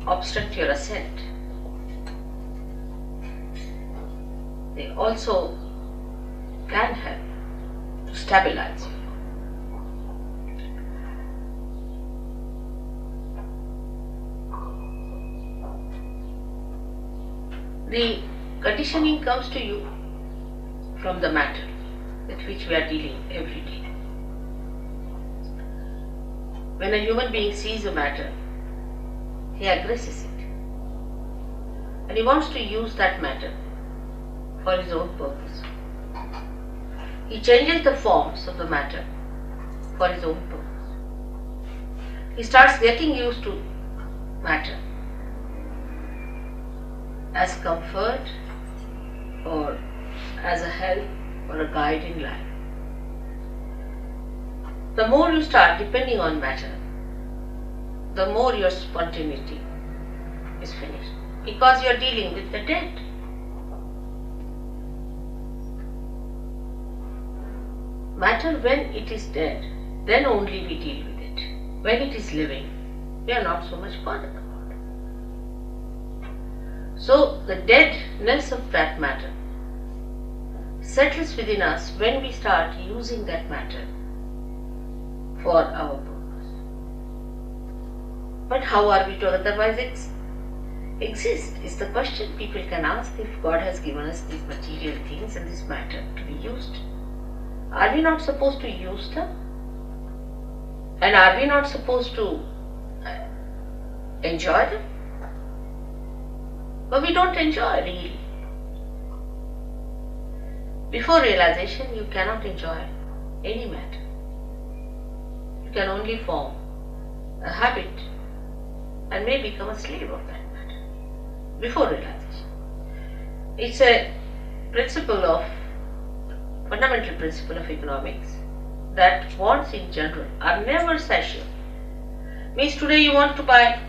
obstruct your ascent. They also can help to stabilize you. The conditioning comes to you from the matter with which we are dealing every day. When a human being sees a matter, he aggresses it, and he wants to use that matter for his own purpose. He changes the forms of the matter for his own purpose. He starts getting used to matter as comfort or as a help or a guide in life. The more you start depending on matter, the more your spontaneity is finished, because you are dealing with the dead. Matter, when it is dead, then only we deal with it. When it is living, we are not so much bothered about it. So the deadness of that matter settles within us when we start using that matter for our purpose. But how are we to otherwise exist is the question people can ask if God has given us these material things and this matter to be used. Are we not supposed to use them? And are we not supposed to enjoy them? But we don't enjoy really. Before realization, you cannot enjoy any matter. You can only form a habit and may become a slave of that matter before realization. It's a fundamental principle of economics that wants in general are never satiable. Means today you want to buy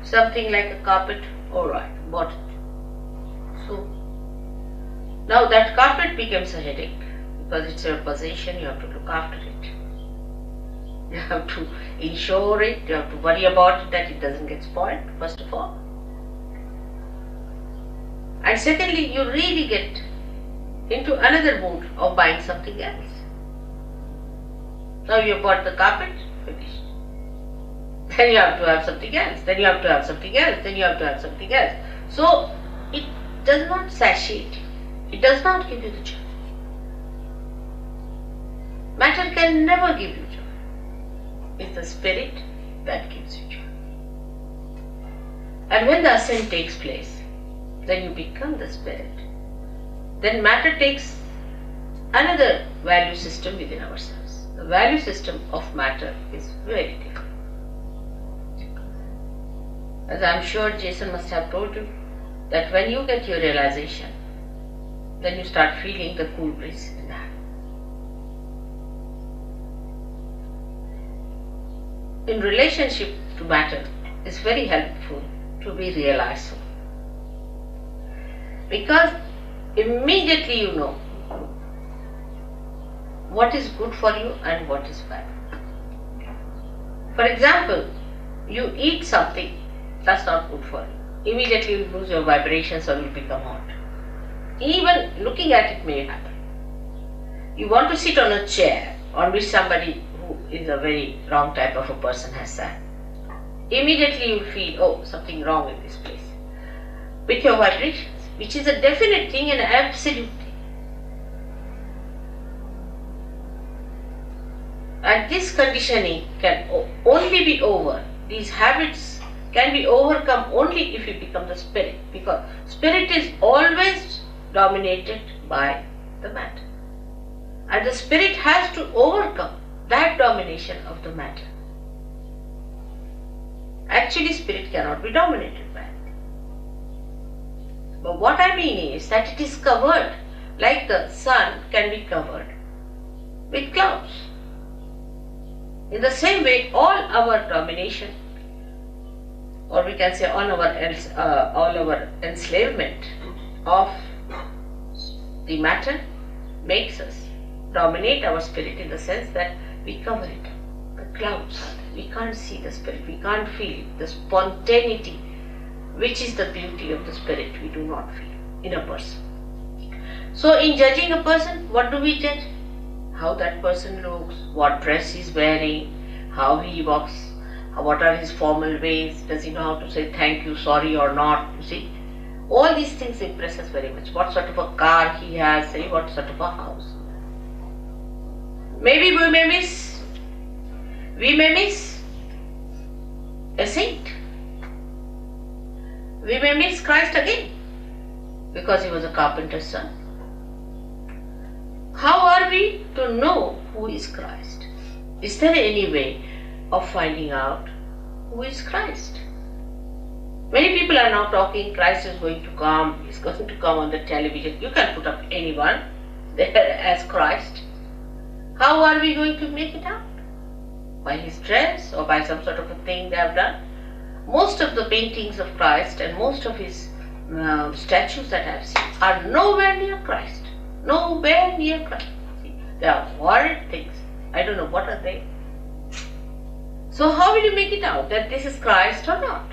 something like a carpet, alright, bought it. So now that carpet becomes a headache because it's your possession, you have to look after it. You have to insure it, you have to worry about it that it doesn't get spoiled, first of all. And secondly, you really get into another mood of buying something else. Now you bought the carpet, finished. Then you have to have something else, then you have to have something else, then you have to have something else. So it does not satiate you. It does not give you the joy. Matter can never give you joy. It's the spirit that gives you joy. And when the ascent takes place, then you become the spirit. Then matter takes another value system within ourselves. The value system of matter is very different. As I am sure Jason must have told you, that when you get your realization, then you start feeling the cool breeze in the hand. In relationship to matter, it's very helpful to be realized so. Because immediately you know what is good for you and what is bad. For example, you eat something that's not good for you. Immediately you lose your vibrations or you become hot. Even looking at it may happen. You want to sit on a chair on which somebody who is a very wrong type of a person has sat. Immediately you feel, oh, something wrong in this place. With your vibrations, which is a definite thing and absolute thing. And this conditioning can only be over. These habits can be overcome only if you become the spirit, because spirit is always dominated by the matter. And the spirit has to overcome that domination of the matter. Actually, spirit cannot be dominated by it. But what I mean is that it is covered, like the sun can be covered with clouds. In the same way, all our domination, or we can say all our enslavement of the matter makes us dominate our spirit in the sense that we cover it up. The clouds are there. We can't see the spirit, we can't feel it. The spontaneity which is the beauty of the spirit we do not feel in a person. So in judging a person, what do we judge? How that person looks, what dress he's wearing, how he walks, what are his formal ways, does he know how to say thank you, sorry or not, you see. All these things impress us very much. What sort of a car he has, what sort of a house. Maybe we may miss a saint. We may miss Christ again because he was a carpenter's son. How are we to know who is Christ? Is there any way of finding out who is Christ? Many people are now talking, Christ is going to come, he's going to come on the television. You can put up anyone there as Christ. How are we going to make it out? By his dress or by some sort of a thing they have done? Most of the paintings of Christ and most of his statues that I have seen are nowhere near Christ. Nowhere near Christ. See, they are horrid things. I don't know what are they. So how will you make it out that this is Christ or not?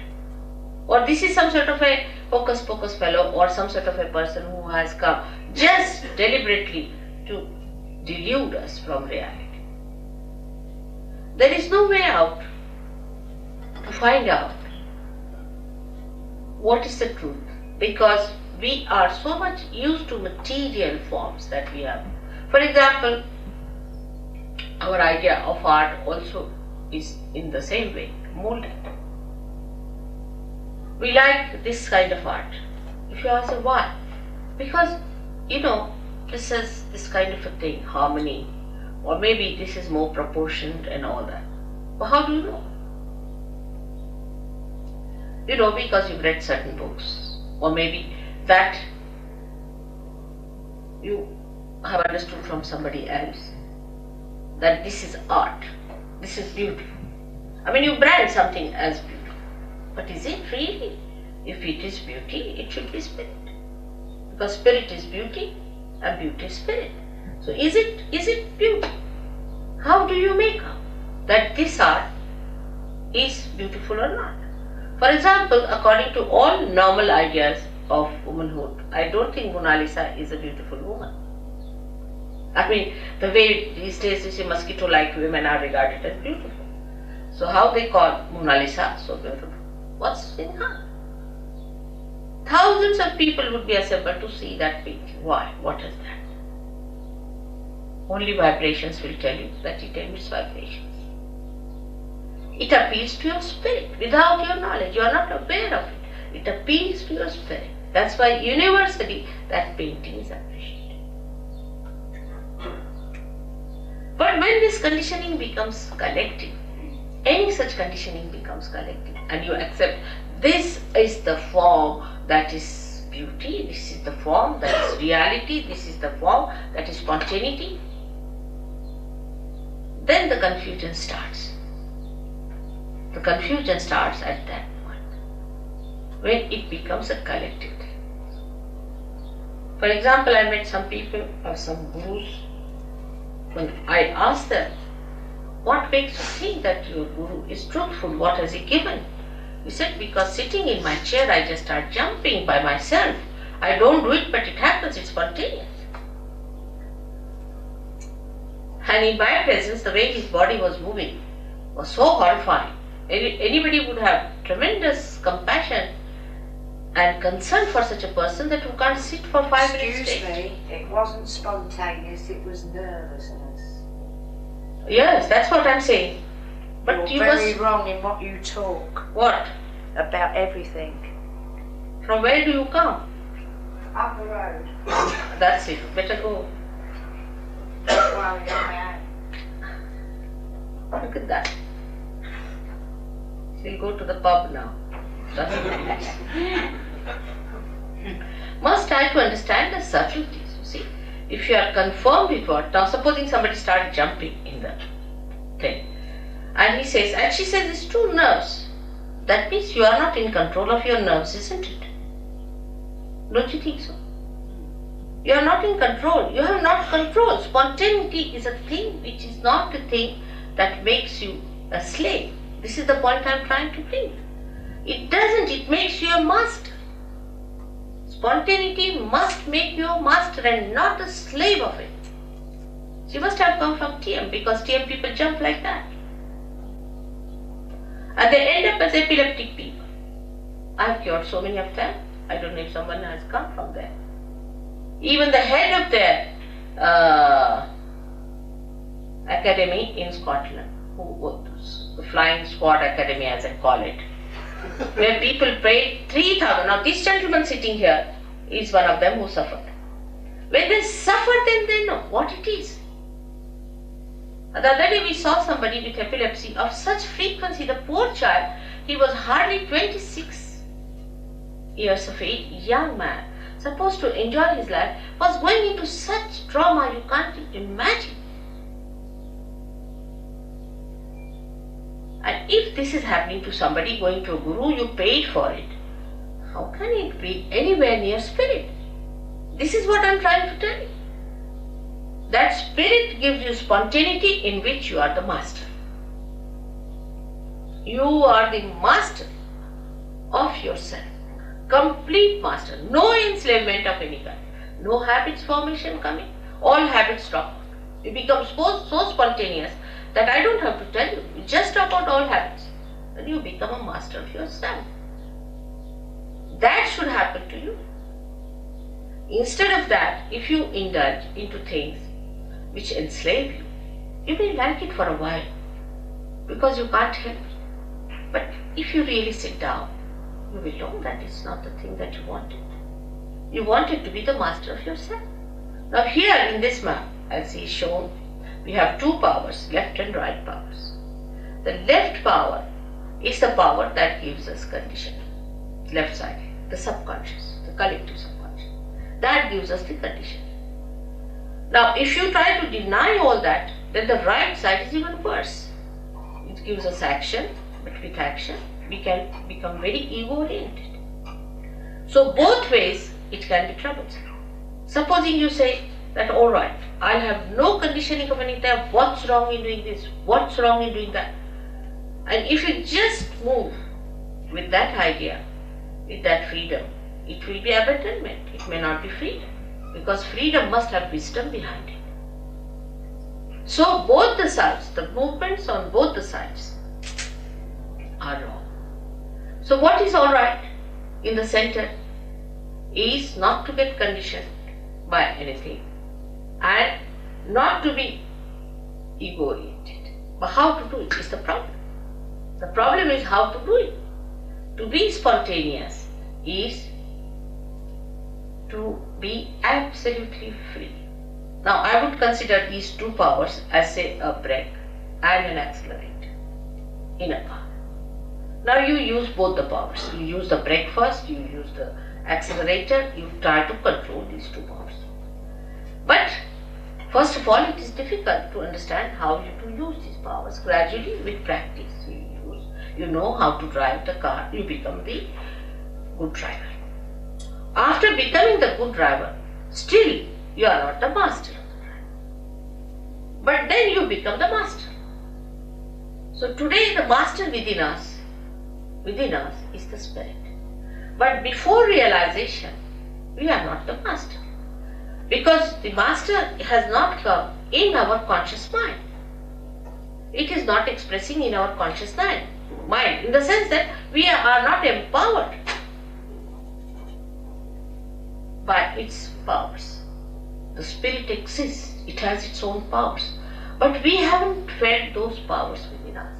Or this is some sort of a hocus pocus fellow or some sort of a person who has come just deliberately to delude us from reality. There is no way out to find out what is the truth, because we are so much used to material forms that we have. For example, our idea of art also is in the same way molded. We like this kind of art. If you ask why? Because, this is this kind of a thing, harmony, or maybe this is more proportioned and all that. But how do you know? Because you've read certain books, or maybe that you have understood from somebody else that this is art, this is beautiful. You brand something as beautiful. But is it really? If it is beauty, it should be spirit. Because spirit is beauty and beauty is spirit. So is it beauty? How do you make out that this art is beautiful or not? For example, according to all normal ideas of womanhood, I don't think Mona Lisa is a beautiful woman. The way these days you see mosquito-like women are regarded as beautiful. So how they call Mona Lisa so beautiful? What's in her? Thousands of people would be assembled to see that painting. Why? What is that? Only vibrations will tell you that it emits vibrations. It appeals to your spirit without your knowledge. You are not aware of it. It appeals to your spirit. That's why universally that painting is appreciated. But when this conditioning becomes collective, any such conditioning becomes collective, and you accept this is the form that is beauty, this is the form that is reality, this is the form that is spontaneity, then the confusion starts. The confusion starts at that point, when it becomes a collective thing. For example, I met some people or some gurus. When I asked them, what makes you think that your guru is truthful? What has he given? He said, because sitting in my chair I just start jumping by myself. I don't do it, but it happens, it's spontaneous. And in my presence, the way his body was moving was so horrifying. Anybody would have tremendous compassion and concern for such a person that who can't sit for 5 minutes. Excuse me, it wasn't spontaneous, it was nervousness. Yes, that's what I'm saying. But You're very wrong in what you talk. What? About everything. From where do you come? Up the road. That's it. Better go. Don't worry, I'm out. Look at that. She'll go to the pub now. That's it. Must try to understand the subtleties, you see. If you are confirmed with what, now supposing somebody started jumping in the thing, and he says, and she says it's 2 nerves. That means you are not in control of your nerves, isn't it? Don't you think so? You are not in control. You have not control. Spontaneity is a thing which is not a thing that makes you a slave. This is the point I am trying to bring. It doesn't, it makes you a master. Spontaneity must make you a master and not a slave of it. She must have come from TM, because TM people jump like that. And they end up as epileptic people. I have cured so many of them. I don't know if someone has come from there. Even the head of their academy in Scotland, who was the Flying Squad Academy as I call it, where people paid 3,000. Now this gentleman sitting here is one of them who suffered. When they suffer, then they know what it is. The other day we saw somebody with epilepsy of such frequency, the poor child, he was hardly 26 years of age, young man, supposed to enjoy his life, was going into such trauma you can't imagine. And if this is happening to somebody going to a guru, you paid for it, how can it be anywhere near spirit? This is what I am trying to tell you. That spirit gives you spontaneity in which you are the master. You are the master of yourself. Complete master. No enslavement of any kind. No habits formation coming. All habits drop. You become so spontaneous that I don't have to tell you. You just drop out all habits. And you become a master of yourself. That should happen to you. Instead of that, if you indulge into things which enslave you, you may like it for a while because you can't help it. But if you really sit down, you will know that it's not the thing that you wanted. You wanted to be the master of yourself. Now here in this map, as is shown, we have two powers, left and right powers. The left power is the power that gives us conditioning. Left side, the subconscious, the collective subconscious. That gives us the conditioning. Now if you try to deny all that, then the right side is even worse. It gives us action, but with action we can become very ego-oriented. So both ways it can be troublesome. Supposing you say that, alright, I'll have no conditioning of any type, what's wrong in doing this, what's wrong in doing that? And if you just move with that idea, with that freedom, it will be abandonment, it may not be freedom, because freedom must have wisdom behind it. So both the sides, the movements on both the sides are wrong. So what is alright in the center is not to get conditioned by anything and not to be ego-oriented. But how to do it is the problem. The problem is how to do it. To be spontaneous is to be absolutely free. Now I would consider these two powers as, say, a brake and an accelerator in a car. Now you use both the powers. You use the brake first, you use the accelerator, you try to control these two powers. But first of all, it is difficult to understand how to use these powers. Gradually, with practice, you know how to drive the car, you become the good driver. After becoming the good driver, still you are not the master of the driver. But then you become the master. So today the master within us is the spirit. But before realization, we are not the master. Because the master has not come in our conscious mind. It is not expressing in our conscious mind, in the sense that we are not empowered by its powers. The spirit exists, it has its own powers. But we haven't felt those powers within us.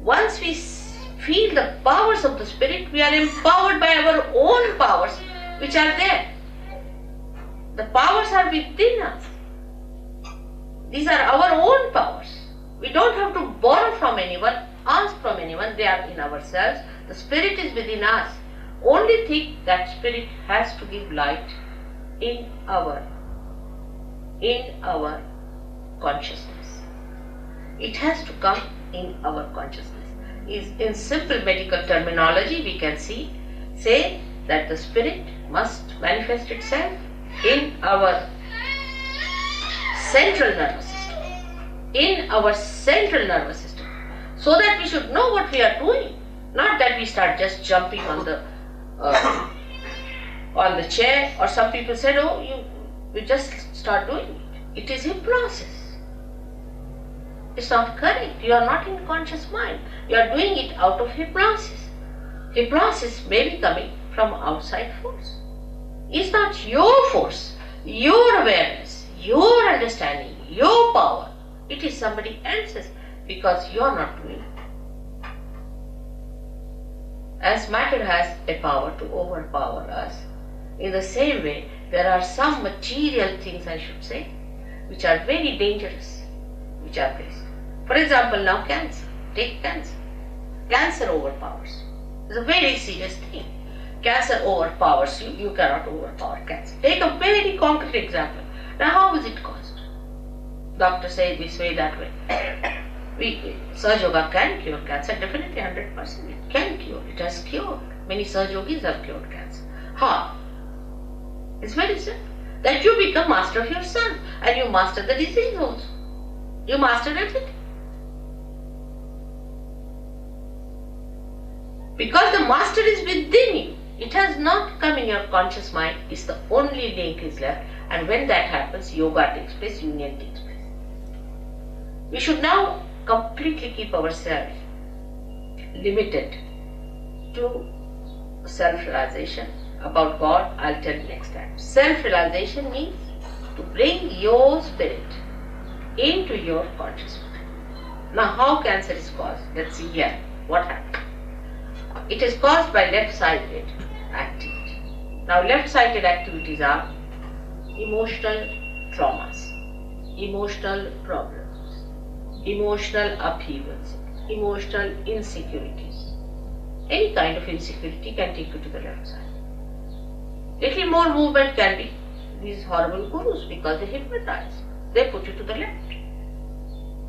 Once we feel the powers of the spirit, we are empowered by our own powers which are there. The powers are within us. These are our own powers. We don't have to borrow from anyone, ask from anyone, they are in ourselves. The spirit is within us. Only thing that spirit has to give light in our consciousness. It has to come in our consciousness. In simple medical terminology, we can say that the spirit must manifest itself in our central nervous system. So that we should know what we are doing. Not that we start just jumping on the chair, or some people said, oh, you just start doing it. It is a process. It's not correct. You are not in conscious mind. You are doing it out of a process. A process may be coming from outside force. It's not your force, your awareness, your understanding, your power. It is somebody else's, because you are not doing it. As matter has a power to overpower us, in the same way, there are some material things, I should say, which are very dangerous, which are placed. For example, now cancer. Take cancer. Cancer overpowers. It's a very serious thing. Cancer overpowers you. You cannot overpower cancer. Take a very concrete example. Now, how is it caused? Doctors say this way, that way. Sahaj Yoga can cure cancer, definitely 100%. It can cure. It has cured. Many Sahaj Yogis have cured cancer. How? It's very simple. That you become master of your son, and you master the disease also. You master everything. Because the master is within you. It has not come in your conscious mind. It's the only link is left. And when that happens, yoga takes place, union takes place. We should now completely keep ourselves limited to self-realization. About God, I'll tell you next time. Self-realization means to bring your spirit into your conscious mind. Now, how cancer is caused? Let's see here. What happened? It is caused by left-sided activity. Now, left-sided activities are emotional traumas, emotional problems, emotional upheavals, emotional insecurities. Any kind of insecurity can take you to the left side. Little more movement can be these horrible gurus, because they hypnotize. They put you to the left.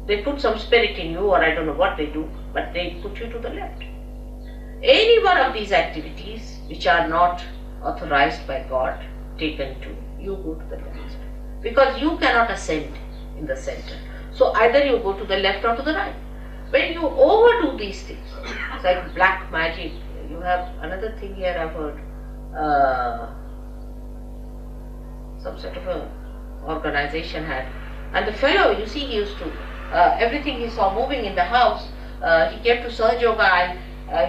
They put some spirit in you, or I don't know what they do, but they put you to the left. Any one of these activities which are not authorized by God, taken to, you go to the left side. Because you cannot ascend in the center. So either you go to the left or to the right. When you overdo these things, it's like black magic. You have another thing here I've heard. Some sort of a organization had. And the fellow, you see, he used to, everything he saw moving in the house, he came to Sahaj Yoga, and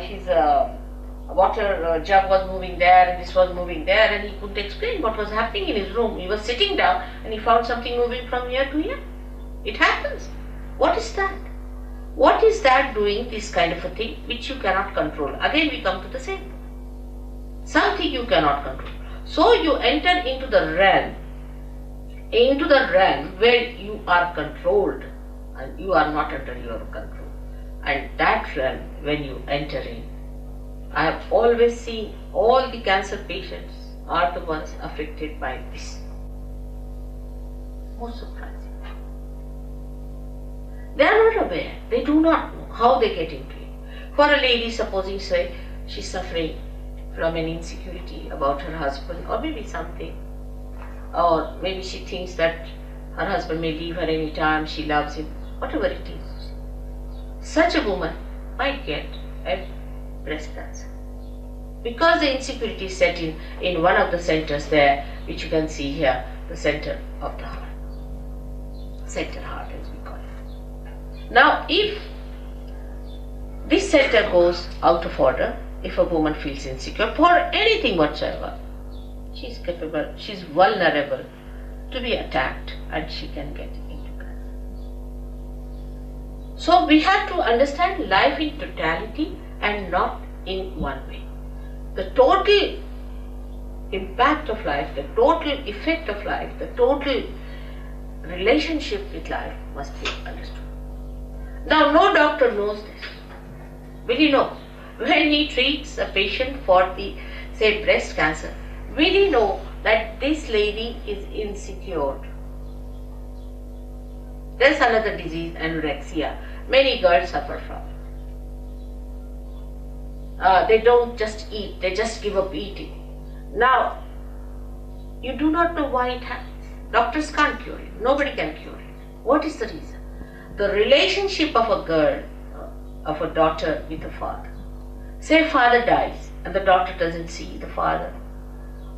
his water jug was moving there, and this was moving there, and he couldn't explain what was happening in his room. He was sitting down and he found something moving from here to here. It happens. What is that? What is that doing, this kind of a thing which you cannot control? Again we come to the same. Something you cannot control. So you enter into the realm where you are controlled and you are not under your control. And that realm, when you enter in, I have always seen all the cancer patients are the ones affected by this. Most surprising. They are not aware. They do not know how they get into it. For a lady, supposing say she is suffering from an insecurity about her husband, or maybe something, or maybe she thinks that her husband may leave her any time, she loves him, whatever it is. Such a woman might get a breast cancer. Because the insecurity is set in one of the centers there, which you can see here, the center of the heart. Center heart as we call it. Now if this center goes out of order, if a woman feels insecure for anything whatsoever, she is capable, she is vulnerable to be attacked and she can get into cancer. So we have to understand life in totality and not in one way. The total impact of life, the total effect of life, the total relationship with life must be understood. Now no doctor knows this. Will he know? When he treats a patient for the, say, breast cancer, will he know that this lady is insecure? There's another disease, anorexia. Many girls suffer from it. They don't just eat, they just give up eating. Now, you do not know why it happens. Doctors can't cure it. Nobody can cure it. What is the reason? The relationship of a girl, of a daughter with a father. Say father dies and the daughter doesn't see the father,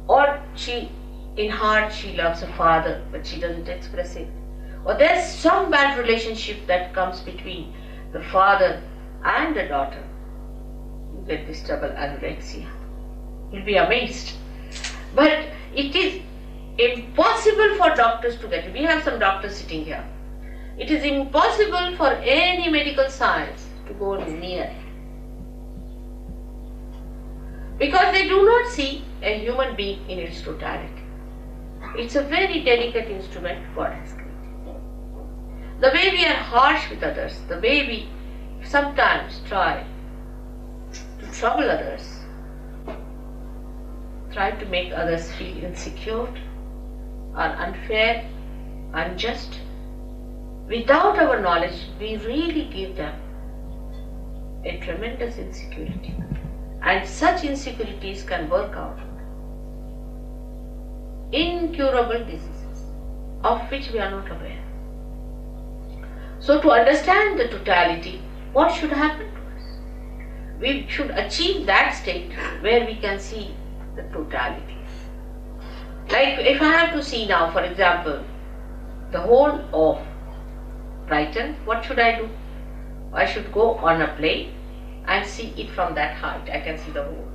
or she, in heart, she loves her father but she doesn't express it, or there's some bad relationship that comes between the father and the daughter, you get this double anorexia. You'll be amazed. But it is impossible for doctors to get it. We have some doctors sitting here. It is impossible for any medical science to go near it, because they do not see a human being in its totality. It's a very delicate instrument God has created. The way we are harsh with others, the way we sometimes try to trouble others, try to make others feel insecure, or unfair, unjust, without our knowledge, we really give them a tremendous insecurity. And such insecurities can work out incurable diseases of which we are not aware. So to understand the totality, what should happen to us? We should achieve that state where we can see the totality. Like if I have to see now, for example, the whole of Brighton, what should I do? I should go on a plane and see it from that height. I can see the whole.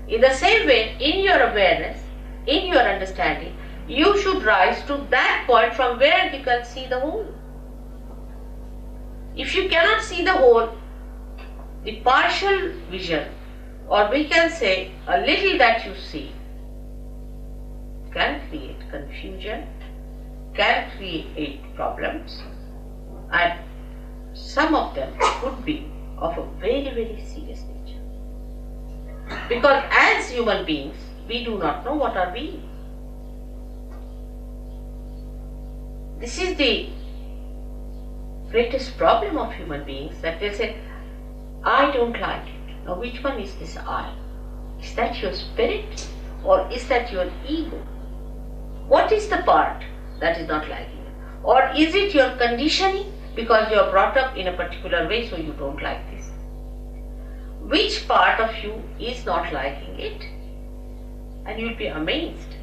In the same way, in your awareness, in your understanding, you should rise to that point from where you can see the whole. If you cannot see the whole, the partial vision, or we can say a little that you see, can create confusion, can create problems, and some of them could be of a very, very serious nature. Because as human beings, we do not know what are we. This is the greatest problem of human beings, that they say, I don't like it. Now which one is this I? Is that your spirit or is that your ego? What is the part that is not liking it? Or is it your conditioning because you are brought up in a particular way so you don't like this? Which part of you is not liking it? And you will be amazed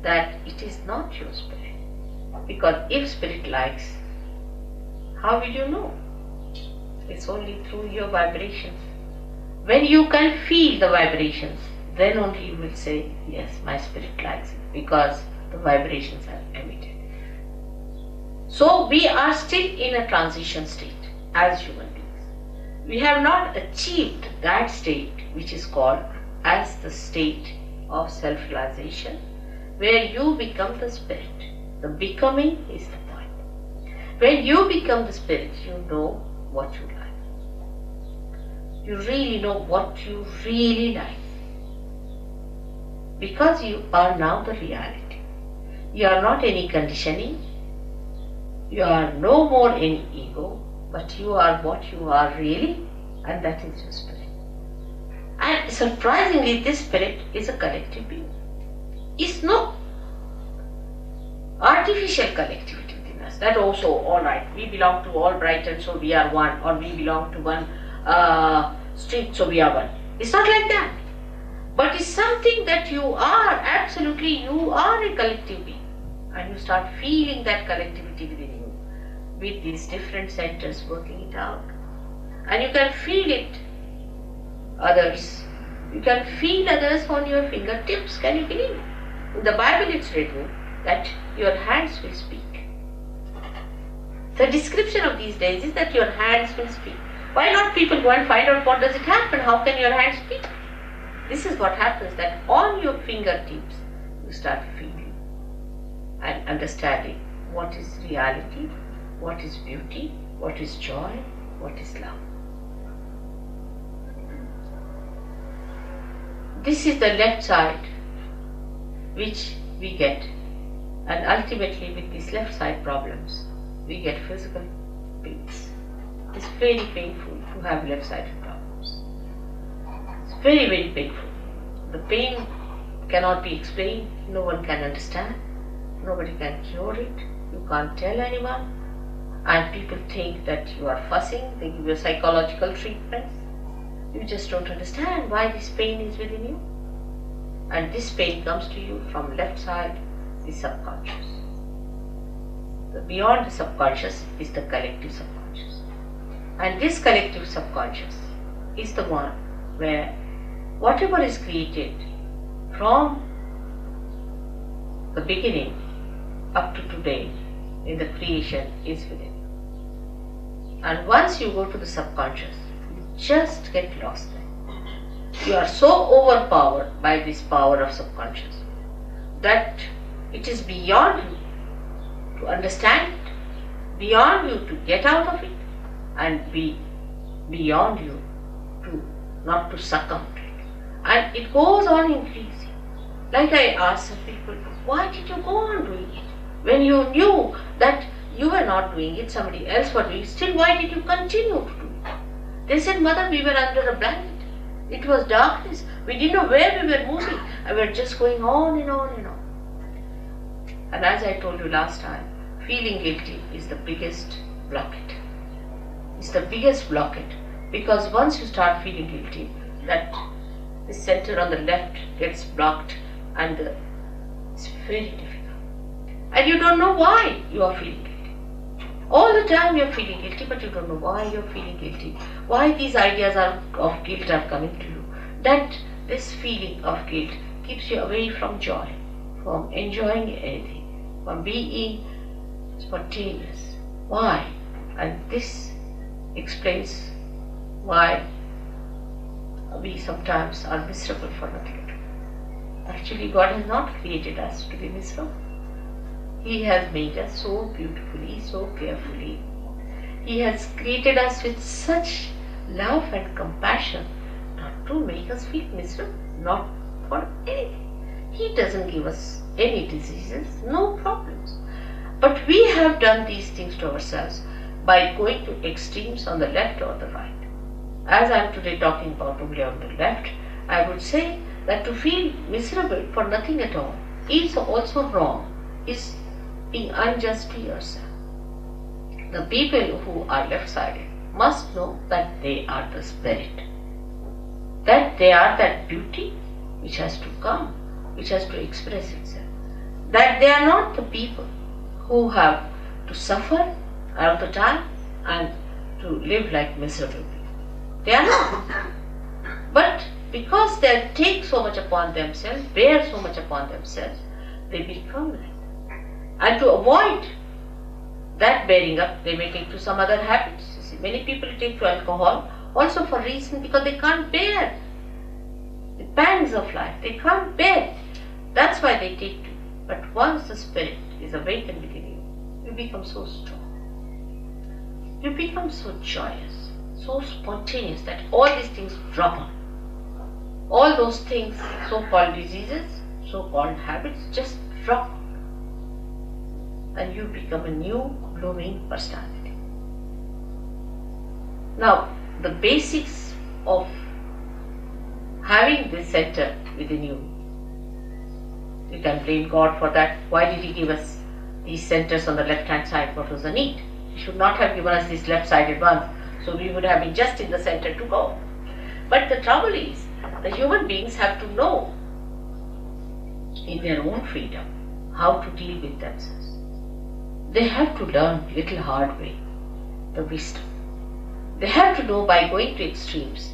that it is not your spirit. Because if spirit likes, how will you know? It's only through your vibrations. When you can feel the vibrations, then only you will say, yes, my spirit likes it, because the vibrations are emitted. So we are still in a transition state as human beings. We have not achieved that state which is called as the state of self-realization, where you become the spirit. The becoming is the point. When you become the spirit, you know what you like. You really know what you really like. Because you are now the reality. You are not any conditioning. You are no more any ego, but you are what you are really, and that is your spirit. And surprisingly, this spirit is a collective being. It's no artificial collectivity within us. That also, alright, we belong to all Brighton, so we are one, or we belong to one street, so we are one. It's not like that. But it's something that you are, absolutely, you are a collective being. And you start feeling that collectivity within you, with these different centers working it out. And you can feel it, others. You can feel others on your fingertips, can you believe? In the Bible it's written that your hands will speak. The description of these days is that your hands will speak. Why not people go and find out what does it happen? How can your hands speak? This is what happens, that on your fingertips you start feeling and understanding what is reality, what is beauty, what is joy, what is love. This is the left side which we get, and ultimately with these left side problems we get physical pains. It's very painful to have left sided problems. It's very, very painful. The pain cannot be explained, no one can understand, nobody can cure it, you can't tell anyone, and people think that you are fussing, they give you psychological treatments, You just don't understand why this pain is within you. And this pain comes to you from left side, the subconscious. Beyond the subconscious is the collective subconscious. And this collective subconscious is the one where whatever is created from the beginning up to today in the creation is within you. And once you go to the subconscious, you just get lost there. You are so overpowered by this power of subconscious that it is beyond you to understand it, beyond you to get out of it, and beyond you to not to succumb to it. And it goes on increasing. Like I asked some people, why did you go on doing it? When you knew that you were not doing it, somebody else was doing it, still why did you continue to do it? They said, Mother, we were under a blanket. It was darkness. We didn't know where we were moving. And we were just going on and on and on. And as I told you last time, feeling guilty is the biggest blockade. It's the biggest blockade. Because once you start feeling guilty, that the center on the left gets blocked and it's very difficult. And you don't know why you are feeling guilty. All the time you are feeling guilty, but you don't know why you are feeling guilty. Why these ideas of guilt are coming to you. That this feeling of guilt keeps you away from joy, from enjoying anything, from being spontaneous. Why? And this explains why we sometimes are miserable for nothing. Actually, God has not created us to be miserable. He has made us so beautifully, so carefully. He has created us with such love and compassion not to make us feel miserable, not for anything. He doesn't give us any diseases, no problems. But we have done these things to ourselves by going to extremes on the left or the right. As I am today talking about only on the left, I would say that to feel miserable for nothing at all is also wrong, is being unjust to yourself. The people who are left-sided must know that they are the spirit, that they are that beauty which has to come, which has to express itself, that they are not the people who have to suffer all the time and to live like miserable people. They are not. But because they take so much upon themselves, bear so much upon themselves, they become like that. And to avoid that bearing up, they may take to some other habits. You see, many people take to alcohol also for reason because they can't bear the pangs of life. They can't bear. That's why they take to. But once the spirit is awakened within you, you become so strong. You become so joyous, so spontaneous that all these things drop on. All those things, so-called diseases, so-called habits, just drop on. And you become a new blooming personality. Now, the basics of having this center within you, you can blame God for that. Why did He give us these centers on the left-hand side? What was the need? He should not have given us these left-sided ones, so we would have been just in the center to go. But the trouble is, the human beings have to know in their own freedom how to deal with themselves. They have to learn little hard way, the wisdom. They have to know by going to extremes,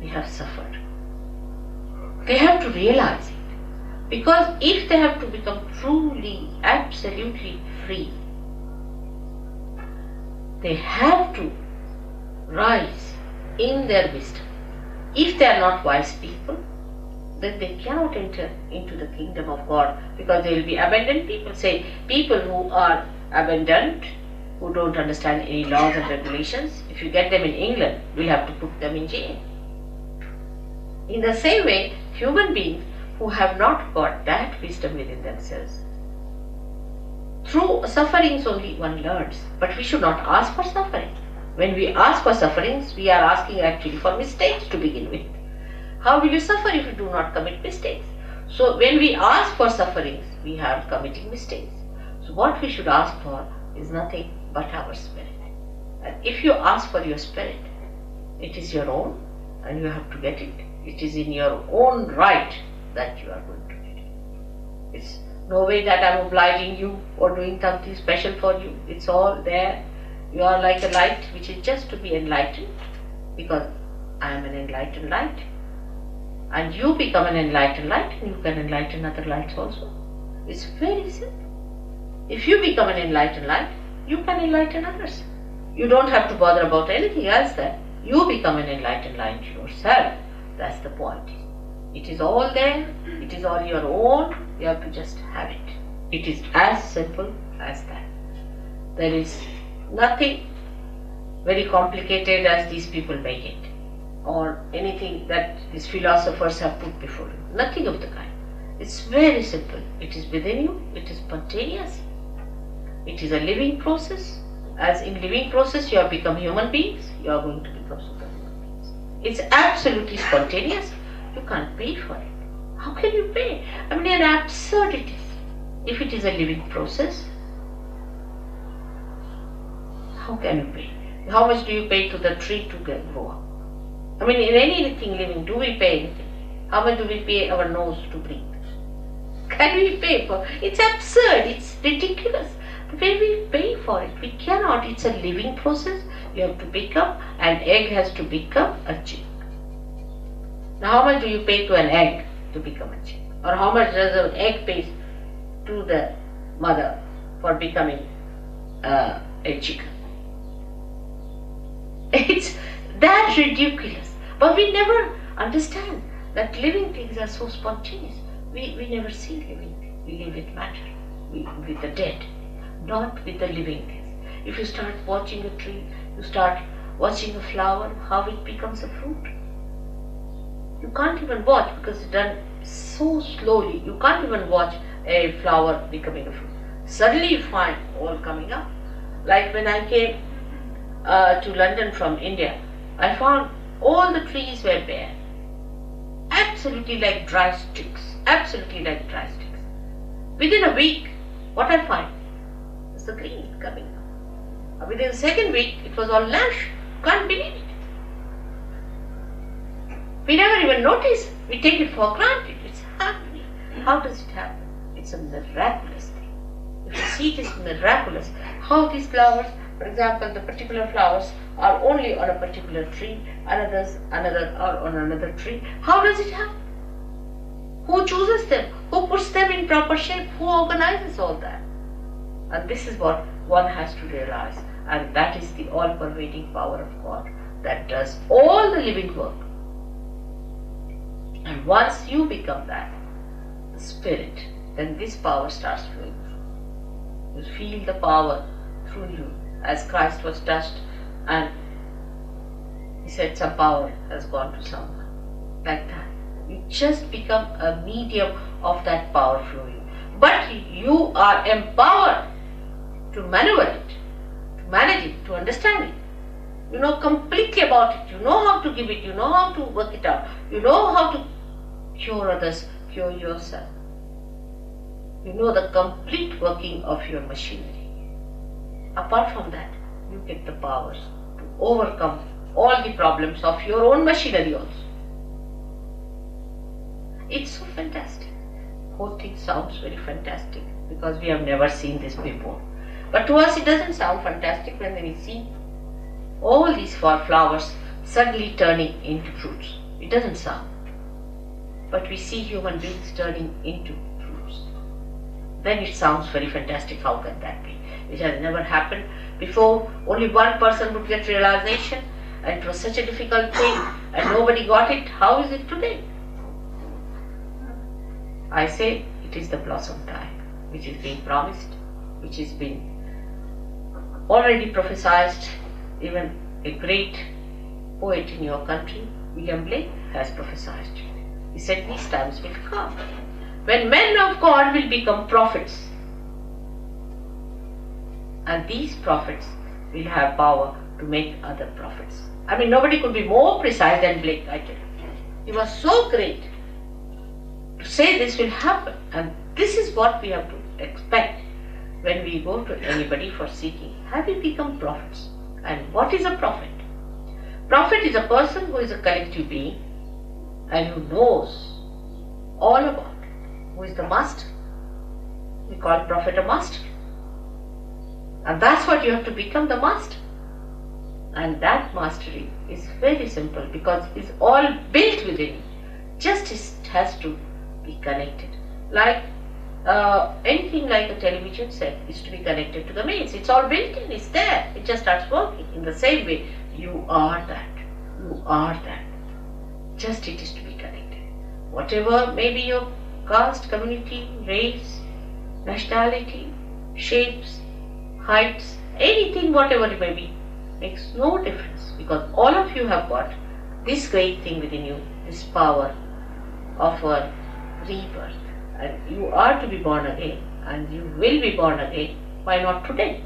they have suffered. They have to realize it. Because if they have to become truly, absolutely free, they have to rise in their wisdom. If they are not wise people, then they cannot enter into the kingdom of God, because they will be abandoned people. Say, people who are abandoned, who don't understand any laws and regulations, if you get them in England, we'll have to put them in jail. In the same way, human beings who have not got that wisdom within themselves, through sufferings only one learns, but we should not ask for suffering. When we ask for sufferings, we are asking actually for mistakes to begin with. How will you suffer if you do not commit mistakes? So when we ask for sufferings, we are committing mistakes. So what we should ask for is nothing but our spirit. And if you ask for your spirit, it is your own, and you have to get it. It is in your own right that you are going to get it. It's no way that I'm obliging you or doing something special for you. It's all there. You are like a light which is just to be enlightened, because I am an enlightened light. And you become an enlightened light, and you can enlighten other lights also. It's very simple. If you become an enlightened light, you can enlighten others. You don't have to bother about anything else then. You become an enlightened light yourself. That's the point. It is all there. It is all your own. You have to just have it. It is as simple as that. There is nothing very complicated as these people make it, or anything that these philosophers have put before you. Nothing of the kind. It's very simple. It is within you. It is spontaneous. It is a living process. As in living process you have become human beings, you are going to become superhuman beings. It's absolutely spontaneous. You can't pay for it. How can you pay? I mean, an absurdity. If it is a living process, how can you pay? How much do you pay to the tree to grow up? I mean, in anything living, do we pay anything? How much do we pay our nose to breathe? Can we pay for it? It's absurd. It's ridiculous. The way we pay for it, we cannot. It's a living process. You have to become, an egg has to become a chick. Now, how much do you pay to an egg to become a chick? Or how much does an egg pay to the mother for becoming a chicken? It's that ridiculous. But we never understand that living things are so spontaneous. We never see living things. We live with matter, with the dead, not with the living things. If you start watching a tree, you start watching a flower, how it becomes a fruit. You can't even watch, because it's done so slowly. You can't even watch a flower becoming a fruit. Suddenly you find all coming up. Like when I came to London from India, I found all the trees were bare. Absolutely like dry sticks. Absolutely like dry sticks. Within a week, what I find is the green coming up. Within the second week, it was all lush. Can't believe it. We never even notice. We take it for granted. It's happening. How does it happen? It's a miraculous thing. If you see it is miraculous, how these flowers, for example, the particular flowers are only on a particular tree, another are on another tree. How does it happen? Who chooses them? Who puts them in proper shape? Who organizes all that? And this is what one has to realize. And that is the all-pervading power of God that does all the living work. And once you become that, the spirit, then this power starts flowing through. You feel the power through you, as Christ was touched and he said some power has gone to someone. Like that. You just become a medium of that power flowing. But you are empowered to maneuver it, to manage it, to understand it. You know completely about it. You know how to give it. You know how to work it out. You know how to cure others, cure yourself. You know the complete working of your machinery. Apart from that, you get the powers to overcome all the problems of your own machinery also. It's so fantastic. The whole thing sounds very fantastic because we have never seen this before. But to us it doesn't sound fantastic when we see all these flowers suddenly turning into fruits. It doesn't sound. But we see human beings turning into fruits. Then it sounds very fantastic. How can that be? It has never happened before. Only one person would get realization, and it was such a difficult thing and nobody got it. How is it today? I say it is the blossom time which is being promised, which is being already prophesied. Even a great poet in your country, William Blake, has prophesied. He said these times will come when men of God will become prophets, and these prophets will have power to make other prophets. I mean, nobody could be more precise than Blake, I tell you. He was so great to say this will happen, and this is what we have to expect when we go to anybody for seeking. Have you become prophets? And what is a prophet? Prophet is a person who is a collective being and who knows all about it, who is the master. We call Prophet a master. And that's what you have to become, the master. And that mastery is very simple because it's all built within you. Just it has to be connected. Like anything like a television set is to be connected to the mains. It's all built in, it's there. It just starts working. In the same way, you are that. You are that. Just it is to be connected. Whatever may be your caste, community, race, nationality, shapes, heights, anything, whatever it may be, makes no difference because all of you have got this great thing within you, this power of a rebirth, and you are to be born again and you will be born again. Why not today?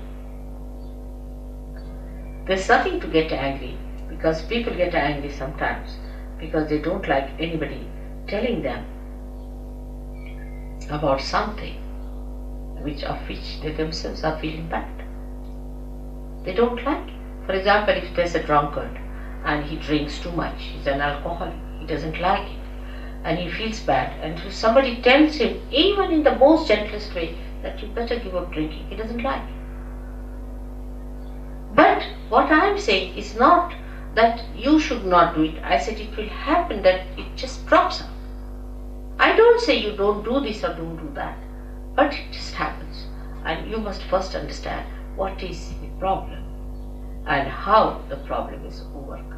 There's nothing to get angry because people get angry sometimes because they don't like anybody telling them about something of which they themselves are feeling bad. They don't like it. For example, if there's a drunkard and he drinks too much, he's an alcoholic, he doesn't like it and he feels bad, and if somebody tells him, even in the most gentlest way, that you better give up drinking, he doesn't like it. But what I am saying is not that you should not do it. I said it will happen, that it just drops out. I don't say you don't do this or don't do that, but it just happens, and you must first understand what is the problem and how the problem is overcome.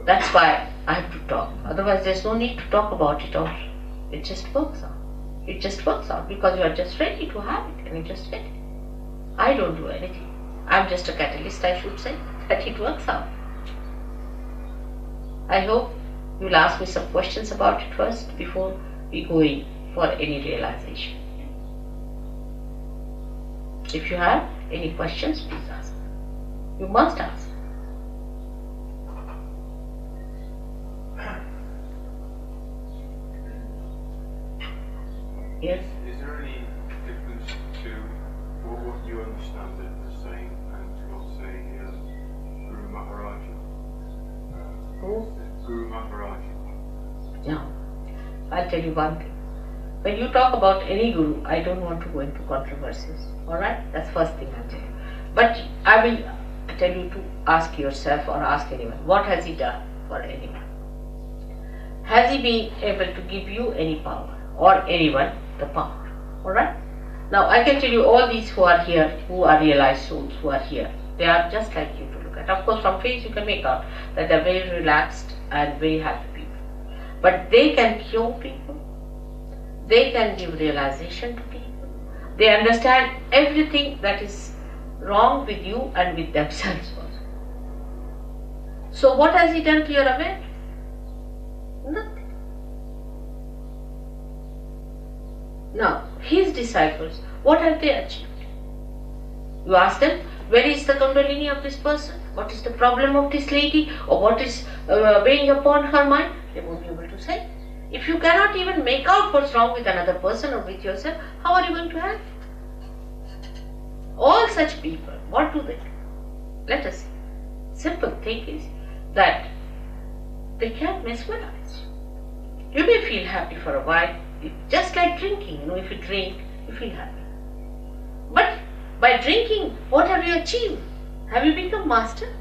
That's why I have to talk. Otherwise there's no need to talk about it all. It just works out. It just works out because you are just ready to have it and you just get it. I don't do anything. I'm just a catalyst, I should say, that it works out. I hope you'll ask me some questions about it first before we go in for any realization. If you have any questions, please ask. You must ask. Yes? Is there any difference to what you understand as saying and what, say, Guru Maharaj? Who? Guru Maharaj. No. I'll tell you one thing. When you talk about any guru, I don't want to go into controversies. Alright? That's first thing I'll tell you. But I will tell you to ask yourself or ask anyone, what has he done for anyone? Has he been able to give you any power or anyone the power? Alright? Now I can tell you all these who are here, who are realized souls, who are here, they are just like you to look at. Of course from face you can make out that they are very relaxed and very happy people. But they can cure people, they can give realization to people, they understand everything that is wrong with you and with themselves also. So what has he done to your awareness? Nothing. Now, his disciples, what have they achieved? You ask them, where is the kundalini of this person? What is the problem of this lady? Or what is weighing upon her mind? They won't be able to say. If you cannot even make out what's wrong with another person or with yourself, how are you going to help? All such people, what do they do? Let us see. Simple thing is that they can't mesmerize. You may feel happy for a while, just like drinking. If you drink, you feel happy. But by drinking, what have you achieved? Have you become master?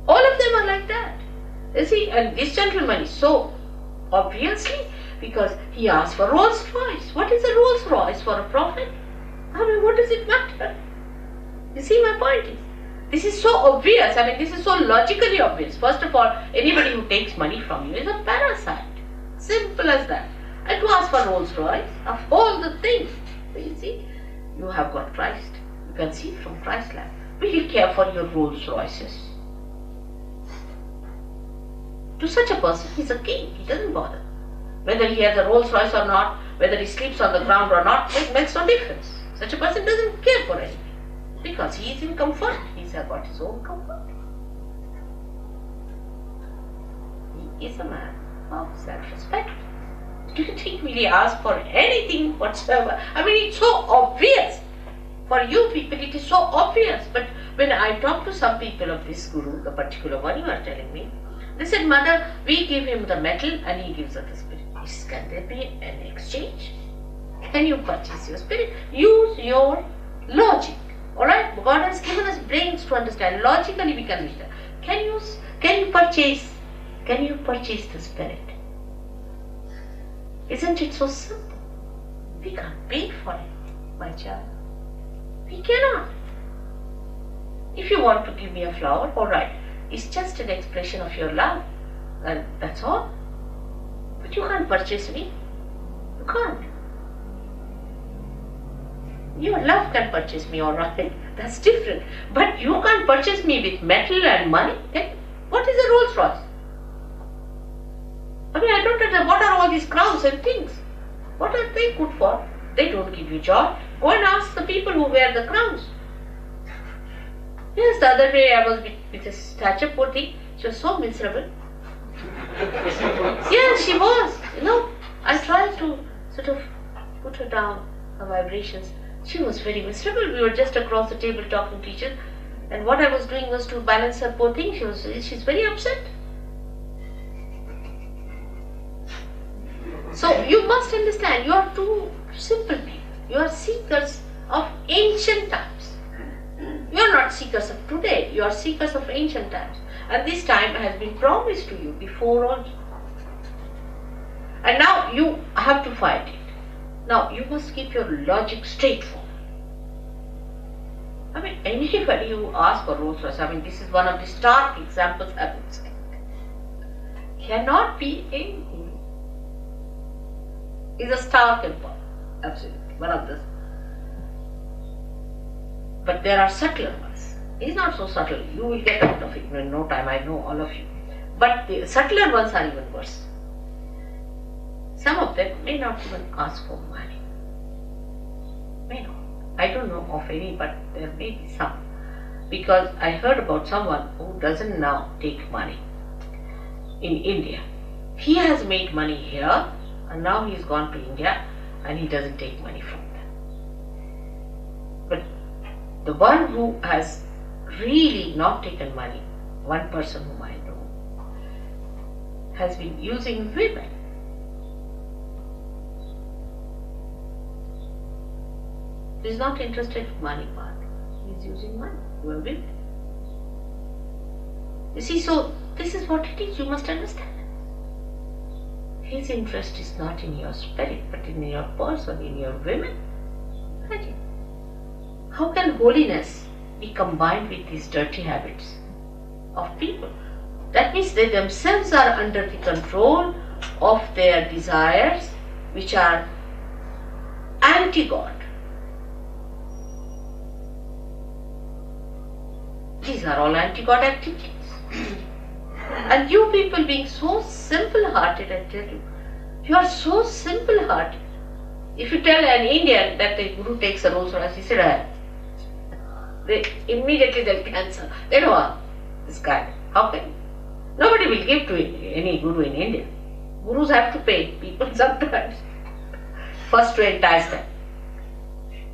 All of them are like that. You see, and this gentleman is so obviously, because he asked for Rolls Royce. What is a Rolls Royce for a prophet? I mean, what does it matter? You see, my point is, this is so obvious. I mean, this is so logically obvious. First of all, anybody who takes money from you is a parasite. Simple as that. And to ask for Rolls Royce, of all the things, you see, you have got Christ. You can see from Christ's life. Will he care for your Rolls Royces? To such a person, he's a king. He doesn't bother. Whether he has a Rolls Royce or not, whether he sleeps on the ground or not, it makes no difference. Such a person doesn't care for anything. Because he is in comfort. He's got his own comfort. He is a man of self-respect. Do you think will he ask for anything whatsoever? I mean, it's so obvious. For you people it is so obvious, but when I talk to some people of this guru, the particular one you are telling me, they said, Mother, we give him the metal and he gives us the spirit. Can there be an exchange? Can you purchase your spirit? Use your logic. Alright? God has given us brains to understand. Logically we can understand. Can you purchase the spirit? Isn't it so simple? We can't pay for it, my child. We cannot. If you want to give me a flower, alright, it's just an expression of your love, and that's all. But you can't purchase me. You can't. Your love can purchase me, alright, that's different. But you can't purchase me with metal and money. Then what is a Rolls Royce? I mean, I don't understand. What are all these crowns and things? What are they good for? They don't give you joy. Go and ask the people who wear the crowns. Yes, the other day I was with a statue, poor thing. She was so miserable. Yes, she was. I tried to sort of put her down, her vibrations. She was very miserable. We were just across the table talking to each other. And what I was doing was to balance her, poor thing. She's very upset. So you must understand, you are two simple people. You are seekers of ancient times. You are not seekers of today, you are seekers of ancient times. And this time has been promised to you before also. And now you have to fight it. Now you must keep your logic straightforward. I mean, anybody who asks for Rolls Royce, I mean, this is one of the stark examples I would say, cannot be a guru. Is a stark example, absolutely, one of the. But there are subtler ones. It's not so subtle. You will get out of it in no time. I know all of you. But the subtler ones are even worse. Some of them may not even ask for money. May not. I don't know of any, but there may be some. Because I heard about someone who doesn't now take money in India. He has made money here and now he's gone to India and he doesn't take money from them. But the one who has really not taken money, one person whom I know, has been using women. He's not interested in money part. He's using money. You are women. You see, so this is what it is. You must understand. His interest is not in your spirit, but in your person, in your women. Imagine. How can holiness be combined with these dirty habits of people? That means they themselves are under the control of their desires, which are anti-God. These are all anti-God activities. And you people being so simple-hearted, I tell you, you are so simple-hearted. If you tell an Indian that the Guru takes a Rolls Royce, he said, they immediately they'll cancel. They know this guy. How can? Nobody will give to any Guru in India. Gurus have to pay people sometimes. First to entice them.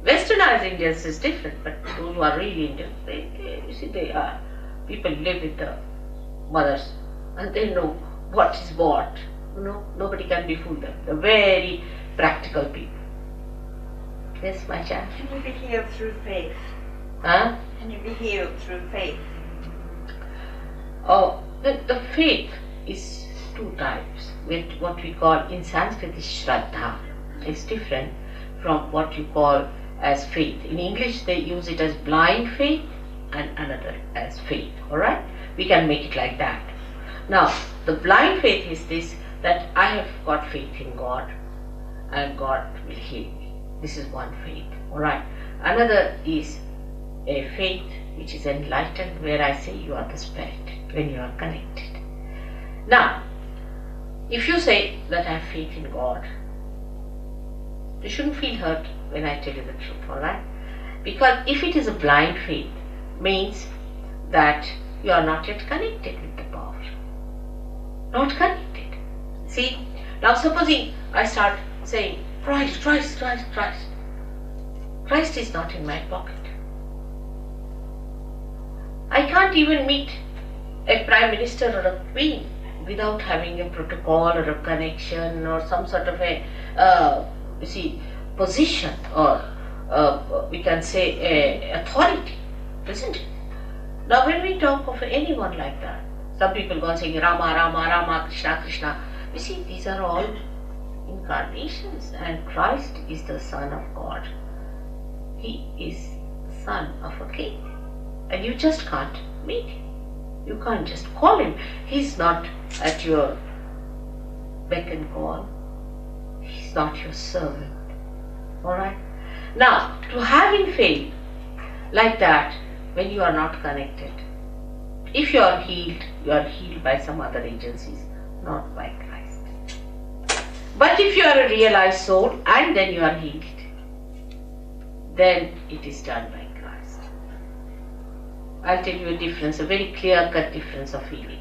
Westernized Indians is different, but those who are really Indians, they are people live with the mothers and they know what is what. Nobody can befool them. They're very practical people. Yes, my child. Can you be healed through faith? Huh? Can you be healed through faith? Oh, the faith is two types. With what we call in Sanskrit is Shraddha. It's different from what you call as faith. In English they use it as blind faith and another as faith. Alright? We can make it like that. Now, the blind faith is this, that I have got faith in God and God will heal me. This is one faith. Alright? Another is a faith which is enlightened, where I say you are the spirit when you are connected. Now, if you say that I have faith in God, you shouldn't feel hurt when I tell you the truth, alright? Because if it is a blind faith, means that you are not yet connected with the power. Not connected. See? Now supposing I start saying, Christ, Christ, Christ, Christ. Christ is not in my pocket. I can't even meet a prime minister or a queen without having a protocol or a connection or some sort of a position or we can say a authority, isn't it? Now when we talk of anyone like that, some people go on saying Rama, Rama, Rama, Krishna, Krishna. You see, these are all incarnations, and Christ is the Son of God. He is son of a king, and you just can't meet him. You can't just call him. He's not at your beck and call. He's not your servant. Alright? Now, to having faith like that when you are not connected, if you are healed by some other agencies, not by Christ. But if you are a realized soul and then you are healed, then it is done by Christ. I'll tell you a difference, a very clear-cut difference of feeling.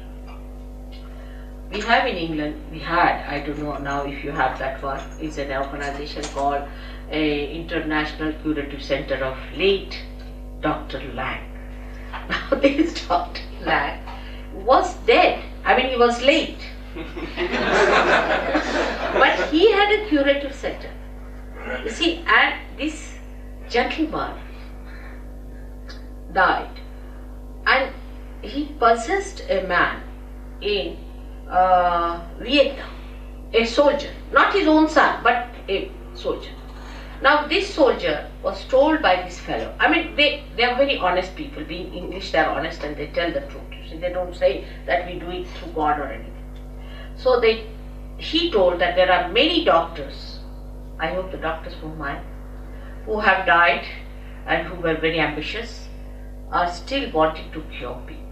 We have in England, I don't know now if you have that one, it's an organization called International Curative Center of late Dr. Lang. Now this Dr. Lang was dead. I mean, he was late. But he had a curative center. You see, and this gentleman died, and he possessed a man in Vietnam, a soldier, not his own son, but a soldier. Now this soldier was told by this fellow, I mean they are very honest people, being English they are honest and they tell the truth. You see, they don't say that we do it through God or anything. So he told that there are many doctors, I hope the doctors won't mind, who have died and who were very ambitious, are still wanting to cure people.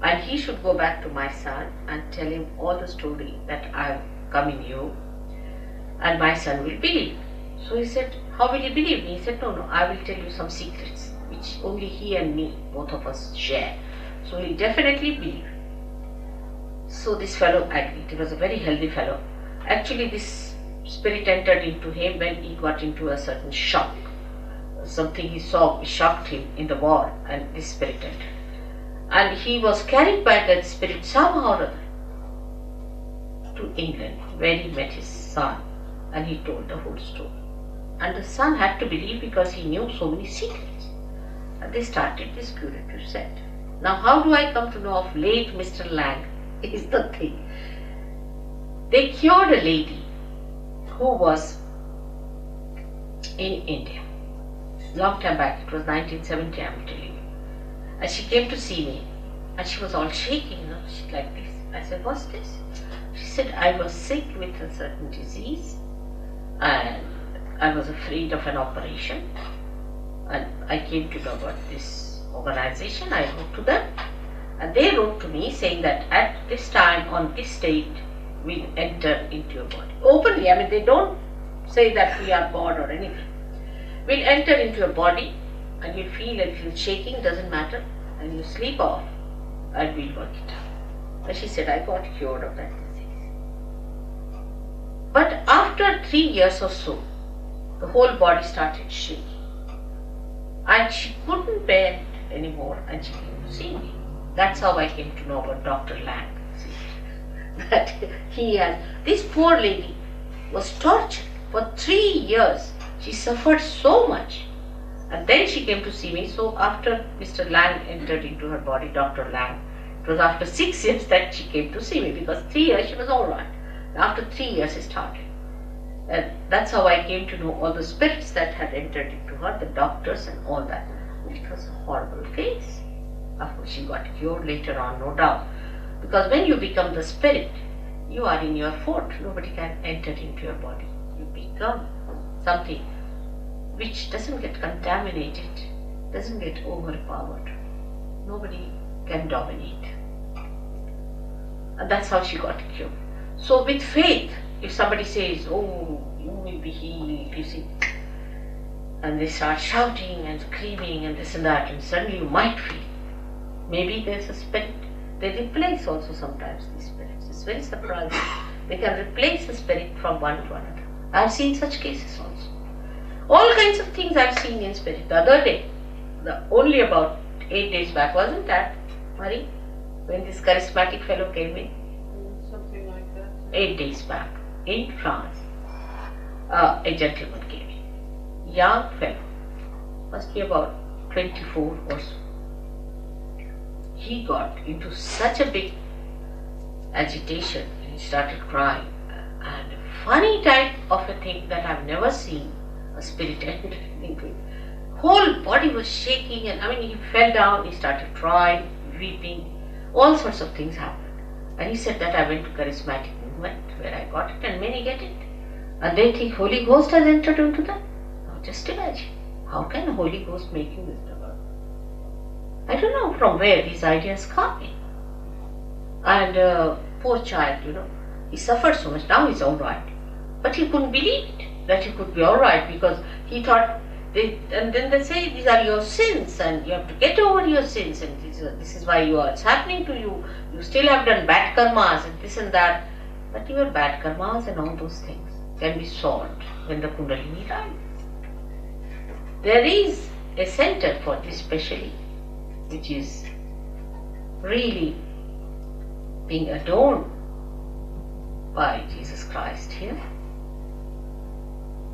And he should go back to my son and tell him all the story that I have come in you, and my son will believe. So he said, how will he believe me? He said, no, I will tell you some secrets which only he and me, both of us, share. So he'll definitely believe. So this fellow agreed. He was a very healthy fellow. Actually this spirit entered into him when he got into a certain shock. Something he saw shocked him in the war, and this spirit entered. And he was carried by that spirit somehow or other to England, where he met his son, and he told the whole story. And the son had to believe because he knew so many secrets. And they started this curative center. Now how do I come to know of late Mr. Lang is the thing. They cured a lady who was in India. Long time back, it was 1970, I'm telling you. And she came to see me, and she was all shaking, she's like this. I said, what's this? She said, I was sick with a certain disease, and I was afraid of an operation, and I came to know about this organization. I wrote to them, and they wrote to me saying that at this time, on this date, we'll enter into your body. Openly, I mean, they don't say that we are God or anything. We'll enter into your body, and you feel a little shaking, doesn't matter, and you sleep off, and we'll work it out. And she said, I got cured of that disease. But after 3 years or so, the whole body started shaking, and she couldn't bear it anymore, and she came to see me. That's how I came to know about Dr. Lang. See, that he had, this poor lady was tortured for 3 years. She suffered so much. And then she came to see me. So after Mr. Lang entered into her body, Dr. Lang, it was after 6 years that she came to see me, because 3 years she was all right. After 3 years it started. And that's how I came to know all the spirits that had entered into her, the doctors and all that. It was a horrible case. Of course she got cured later on, no doubt. Because when you become the spirit, you are in your fort. Nobody can enter into your body. You become something which doesn't get contaminated, doesn't get overpowered. Nobody can dominate. And that's how she got cured. So with faith, if somebody says, oh, you will be healed, you see, and they start shouting and screaming and this and that, and suddenly you might feel, maybe there's a spirit. They replace also sometimes these spirits. It's very surprising. They can replace the spirit from one to another. I've seen such cases also. All kinds of things I've seen in spirit. The other day, only about 8 days back, wasn't that, Marie? When this charismatic fellow came in? Something like that. 8 days back, in France, a gentleman came in. Young fellow, must be about 24 or so. He got into such a big agitation and he started crying. And a funny type of a thing that I've never seen a spirit enter into it. Whole body was shaking, and he fell down, he started crying, weeping, all sorts of things happened. And he said that I went to charismatic movement where I got it, and many get it. And they think Holy Ghost has entered into them. Now just imagine, how can the Holy Ghost make you this double? I don't know from where these ideas come in. And poor child, he suffered so much. Now he's all right. But he couldn't believe it, that he could be all right, because he thought, and then they say these are your sins and you have to get over your sins, and this is why it's happening to you. You still have done bad karmas and this and that. But your bad karmas and all those things can be solved when the Kundalini rises. There is a center for this specially, which is really being adorned by Jesus Christ here.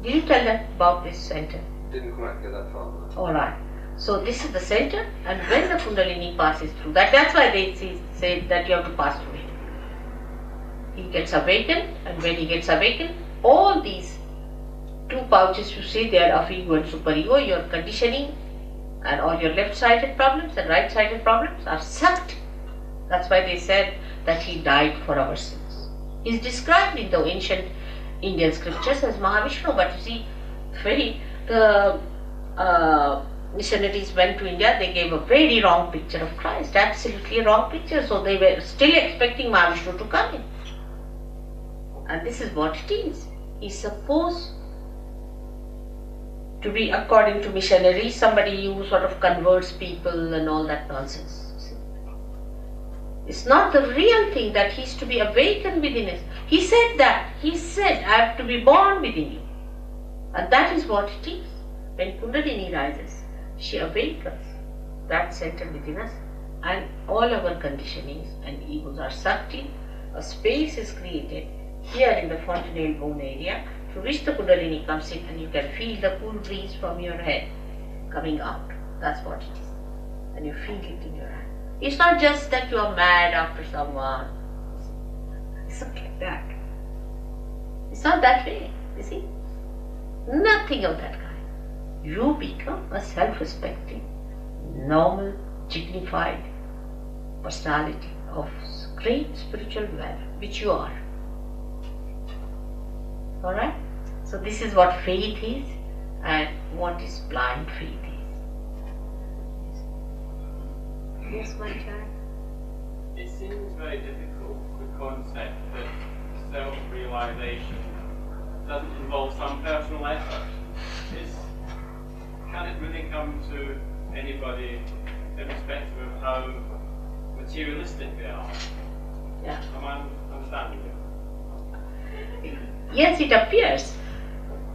Did you tell them about this center? Didn't quite get that far. Alright. So this is the center, and when the Kundalini passes through that's why they say that you have to pass through it. He gets awakened, and when he gets awakened, all these two pouches you see there of ego and superego, your conditioning and all your left-sided problems and right-sided problems are sucked. That's why they said that he died for our sins. He's described in the ancient Indian scriptures as Mahavishnu, but you see, the missionaries went to India, they gave a very wrong picture of Christ, absolutely wrong picture, so they were still expecting Mahavishnu to come in. And this is what it is. He's supposed to be, according to missionaries, somebody who sort of converts people and all that nonsense. It's not the real thing that he's to be awakened within us. He said that. He said, I have to be born within you. And that is what it is. When Kundalini rises, she awakens that center within us, and all our conditionings and egos are sucked in. A space is created here in the fontanelle bone area through which the Kundalini comes in, and you can feel the cool breeze from your head coming out. That's what it is. And you feel it in your hand. It's not just that you are mad after someone. It's not like that. It's not that way, you see. Nothing of that kind. You become a self-respecting, normal, dignified personality of great spiritual value, which you are. Alright? So this is what faith is, and what is blind faith is. Yes, my child. It seems very difficult, the concept that self-realization doesn't involve some personal effort. Can it really come to anybody irrespective of how materialistic they are? Yeah. Am I understanding you? Yes, it appears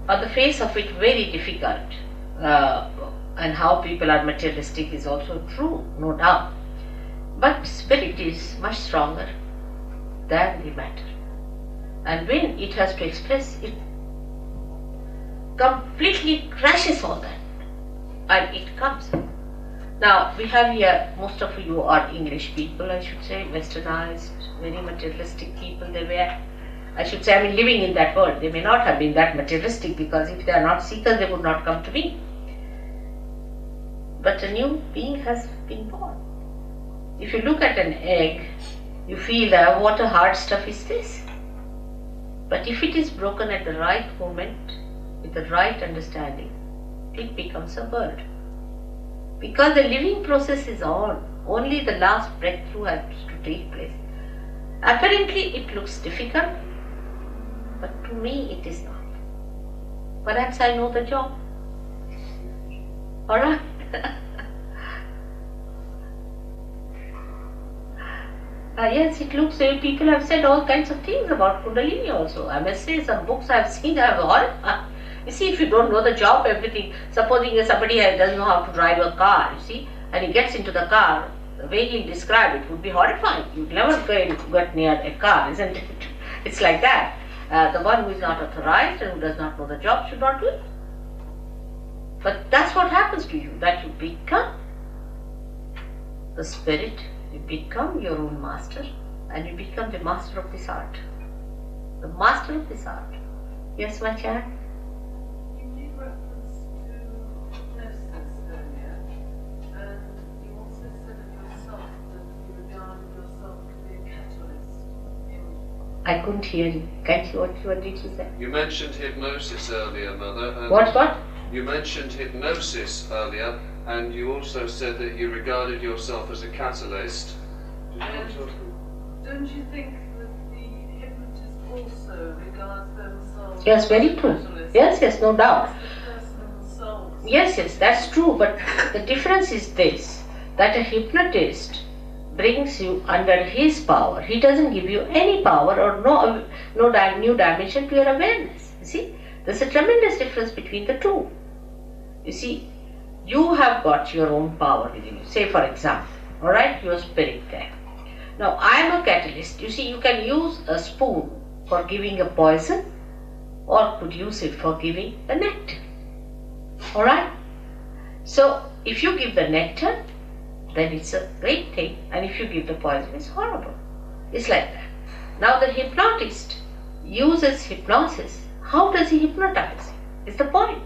on the face of it very difficult, and how people are materialistic is also true, no doubt. But spirit is much stronger than the matter, and when it has to express, it completely crashes all that, and it comes. Now we have here, most of you are English people, I should say, westernized, very materialistic people they were. I should say, living in that world. They may not have been that materialistic, because if they are not seekers, they would not come to me. But a new being has been born. If you look at an egg, you feel that what a hard stuff is this. But if it is broken at the right moment, with the right understanding, it becomes a bird. Because the living process is on, only the last breakthrough has to take place. Apparently it looks difficult, but to me it is not. Perhaps I know the job. Alright? Yes, it looks, people have said all kinds of things about Kundalini also. I must say, some books I have seen are horrible. You see, if you don't know the job, everything, supposing somebody doesn't know how to drive a car, you see, and he gets into the car, the way he described it would be horrifying. You'd never get near a car, isn't it? It's like that. The one who is not authorized and who does not know the job should not do it. But that's what happens to you, that you become the spirit, you become your own master, and you become the master of this art. The master of this art. Yes, my child? You made reference to hypnosis earlier, and you also said of yourself that you regarded yourself to be a catalyst in... I couldn't hear you. Can't you? What did you say? You mentioned hypnosis earlier, Mother. And What? You mentioned hypnosis earlier, and you also said that you regarded yourself as a catalyst. Don't you think that the hypnotist also regards themselves Yes, very as a true. catalyst? Yes, no doubt. As the person themselves? Yes, that's true, but the difference is this, that a hypnotist brings you under his power. He doesn't give you any power or no new dimension to your awareness. You see, there's a tremendous difference between the two. You see, you have got your own power within you. Say, for example, alright, your spirit there. Now, I am a catalyst. You see, you can use a spoon for giving a poison, or could use it for giving the nectar. Alright? So, if you give the nectar, then it's a great thing, and if you give the poison, it's horrible. It's like that. Now, the hypnotist uses hypnosis. How does he hypnotize? Is the point.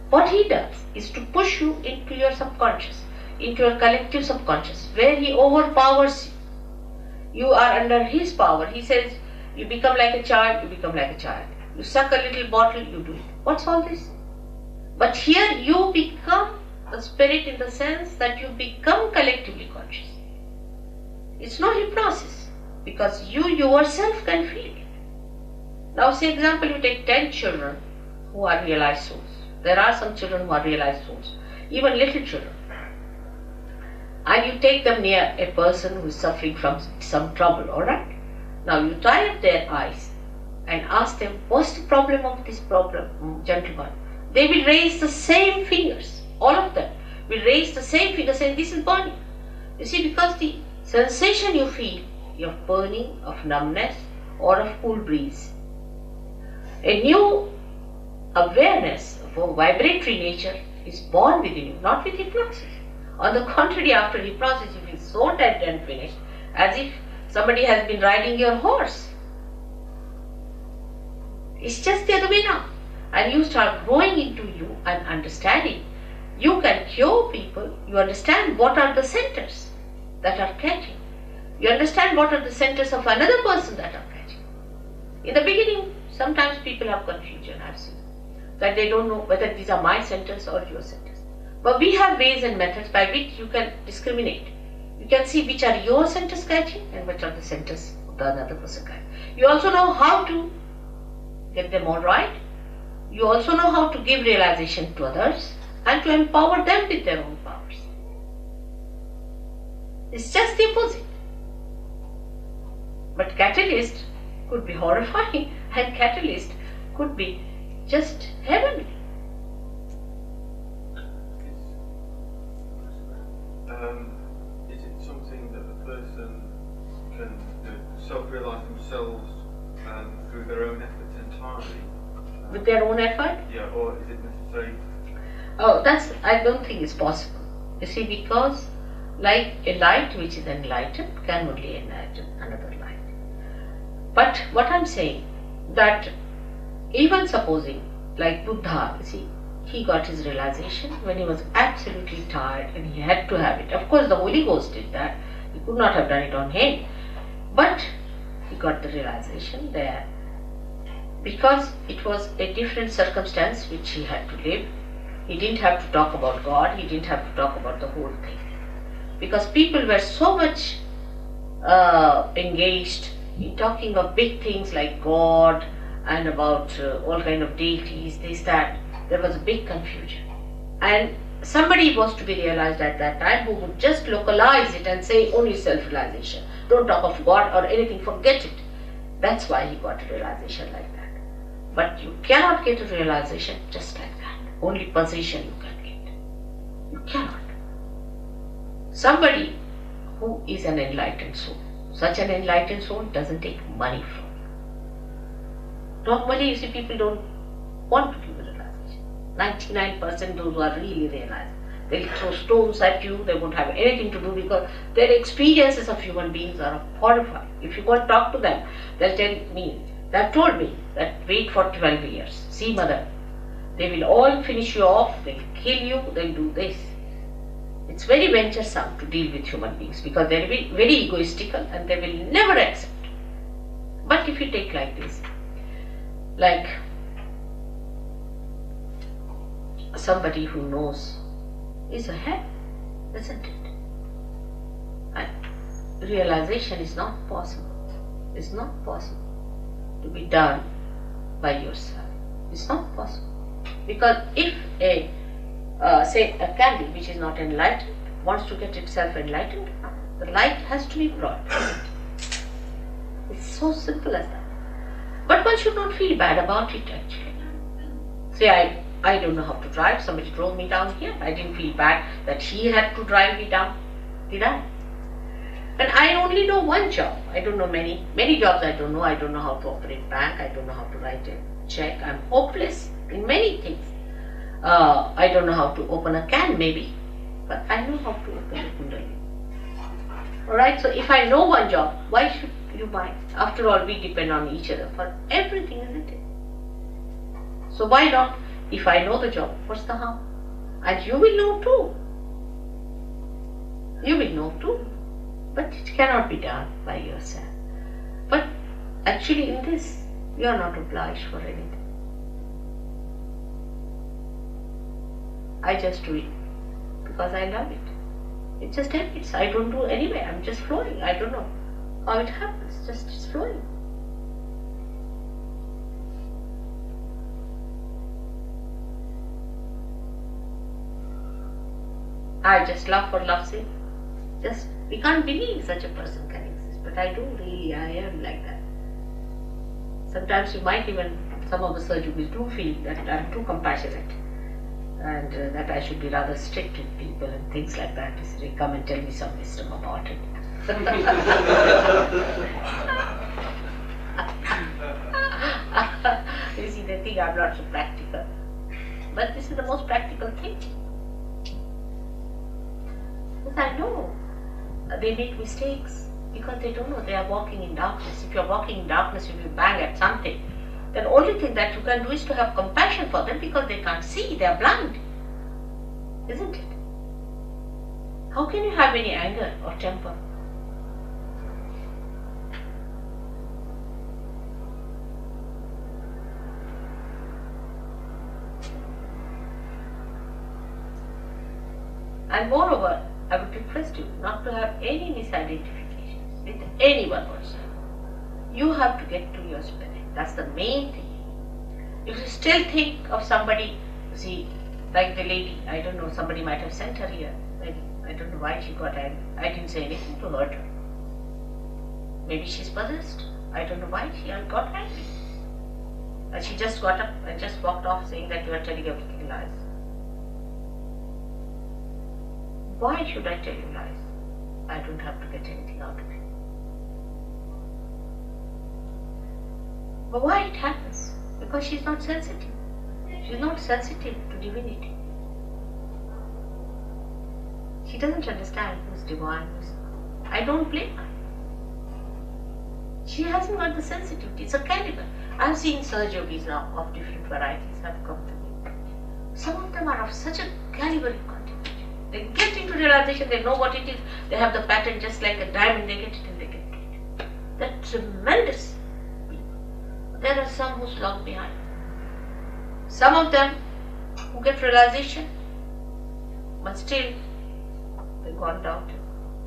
What he does is to push you into your subconscious, into your collective subconscious, where he overpowers you. You are under his power. He says, you become like a child, you become like a child. You suck a little bottle, you do it. What's all this? But here you become the spirit in the sense that you become collectively conscious. It's no hypnosis, because you yourself can feel it. Now, say example, you take 10 children who are realized souls. There are some children who are realized souls, even little children. And you take them near a person who is suffering from some trouble, alright? Now you tie up their eyes and ask them, what's the problem of this gentleman? They will raise the same fingers, all of them will raise the same finger saying, this is burning. You see, because the sensation you feel of burning, of numbness, or of cool breeze, a new awareness of a vibratory nature is born within you, not with hypnosis. On the contrary, after hypnosis, you feel so dead and finished, as if somebody has been riding your horse. It's just the other way now. And you start growing into you and understanding. You can cure people. You understand what are the centers that are catching. You understand what are the centers of another person that are catching. In the beginning, sometimes people have confusion, I've seen, that they don't know whether these are my centers or your centers. But we have ways and methods by which you can discriminate. You can see which are your centers catching and which are the centers of the other person catching. You also know how to get them all right. You also know how to give realization to others and to empower them with their own powers. It's just the opposite. But catalyst could be horrifying and catalyst could be just heavenly. Is it something that the person can self-realise themselves through their own efforts entirely? With their own effort? Yeah, or is it necessary? Oh, I don't think it's possible. You see, because like a light which is enlightened can only enlighten another light. But what I'm saying, that even supposing, like Buddha, you see, he got his realization when he was absolutely tired and he had to have it. Of course, the Holy Ghost did that. He could not have done it on him. But he got the realization there because it was a different circumstance which he had to live. He didn't have to talk about God. He didn't have to talk about the whole thing. Because people were so much engaged in talking of big things like God and about all kind of deities, this, that. There was a big confusion. And somebody was to be realized at that time who would just localize it and say only self-realization. Don't talk of God or anything, forget it. That's why he got a realization like that. But you cannot get a realization just like that. Only position you can get. You cannot. Somebody who is an enlightened soul, such an enlightened soul doesn't take money from you. Normally, you see, people don't want to give a realization. 99% those who are really realized, they'll throw stones at you, they won't have anything to do because their experiences of human beings are horrifying. If you go and talk to them, they'll tell me, they've told me that wait for 12 years. See, mother, they will all finish you off, they'll kill you, they'll do this. It's very venturesome to deal with human beings because they're very egoistical and they will never accept. But if you take like this, like somebody who knows is a head, isn't it? And realization is not possible. It's not possible to be done by yourself. It's not possible. Because if say a candle which is not enlightened wants to get itself enlightened, the light has to be brought. It's so simple as that. But one should not feel bad about it actually. Say I don't know how to drive, somebody drove me down here, I didn't feel bad that he had to drive me down, did I? And I only know one job, I don't know many jobs I don't know how to operate bank, I don't know how to write a check, I'm hopeless in many things. I don't know how to open a can maybe, but I know how to open a kundalini. Alright, so if I know one job, why should you mind? After all, we depend on each other for everything, isn't it? So why not? If I know the job, what's the harm? And you will know too. You will know too. But it cannot be done by yourself. But actually in this, you are not obliged for anything. I just do it because I love it. It just happens. I don't do anyway. I'm just flowing. I don't know how it happens. Just it's flowing. I just love for love's sake. Just we can't believe such a person can exist. But I do really. I am like that. Sometimes you might even, some of the surgeons do feel that I'm too compassionate. And that I should be rather strict with people and things like that. So they come and tell me some wisdom about it. You see, they think I'm not so practical. But this is the most practical thing. Because I know they make mistakes because they don't know they are walking in darkness. If you're walking in darkness, if you bang at something, then the only thing that you can do is to have compassion for them because they can't see, they are blind. Isn't it? How can you have any anger or temper? And moreover, I would request you not to have any misidentifications with anyone whatsoever. You have to get to your spirit. That's the main thing. If you still think of somebody, see, like the lady, I don't know, somebody might have sent her here. Maybe, I don't know why she got angry. I didn't say anything to hurt her. Maybe she's possessed. I don't know why she got angry. And she just got up and just walked off saying that you are telling everything lies. Why should I tell you lies? I don't have to get anything out of it. But why it happens? Because she's not sensitive. She's not sensitive to divinity. She doesn't understand who's divine, who's not. I don't blame her. She hasn't got the sensitivity. It's a caliber. I've seen Sahaj yogis now of different varieties have come to me. Some of them are of such a caliber in continuity. They get into realization, they know what it is, they have the pattern just like a diamond, they get it and they get it. That's tremendous. There are some who slog behind. Some of them who get realization, but still they've gone down to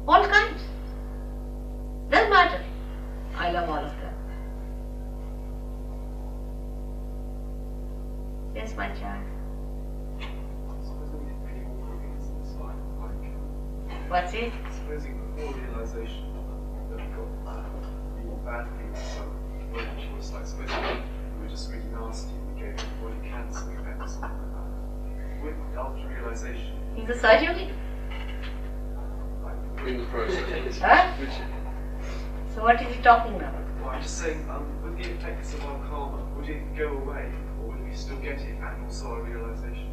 all kinds. Doesn't matter. I love all of them. Yes, my child. Supposing any more brilliance in this life, like What's it? supposing before realization that we've got more bad things, so which was like supposing we were just really nasty the Sahajyogi? In the process. Huh? So what is he talking now? Well, I'm just saying, with the effects of our karma, would it go away, or would we still get it, and also our realization?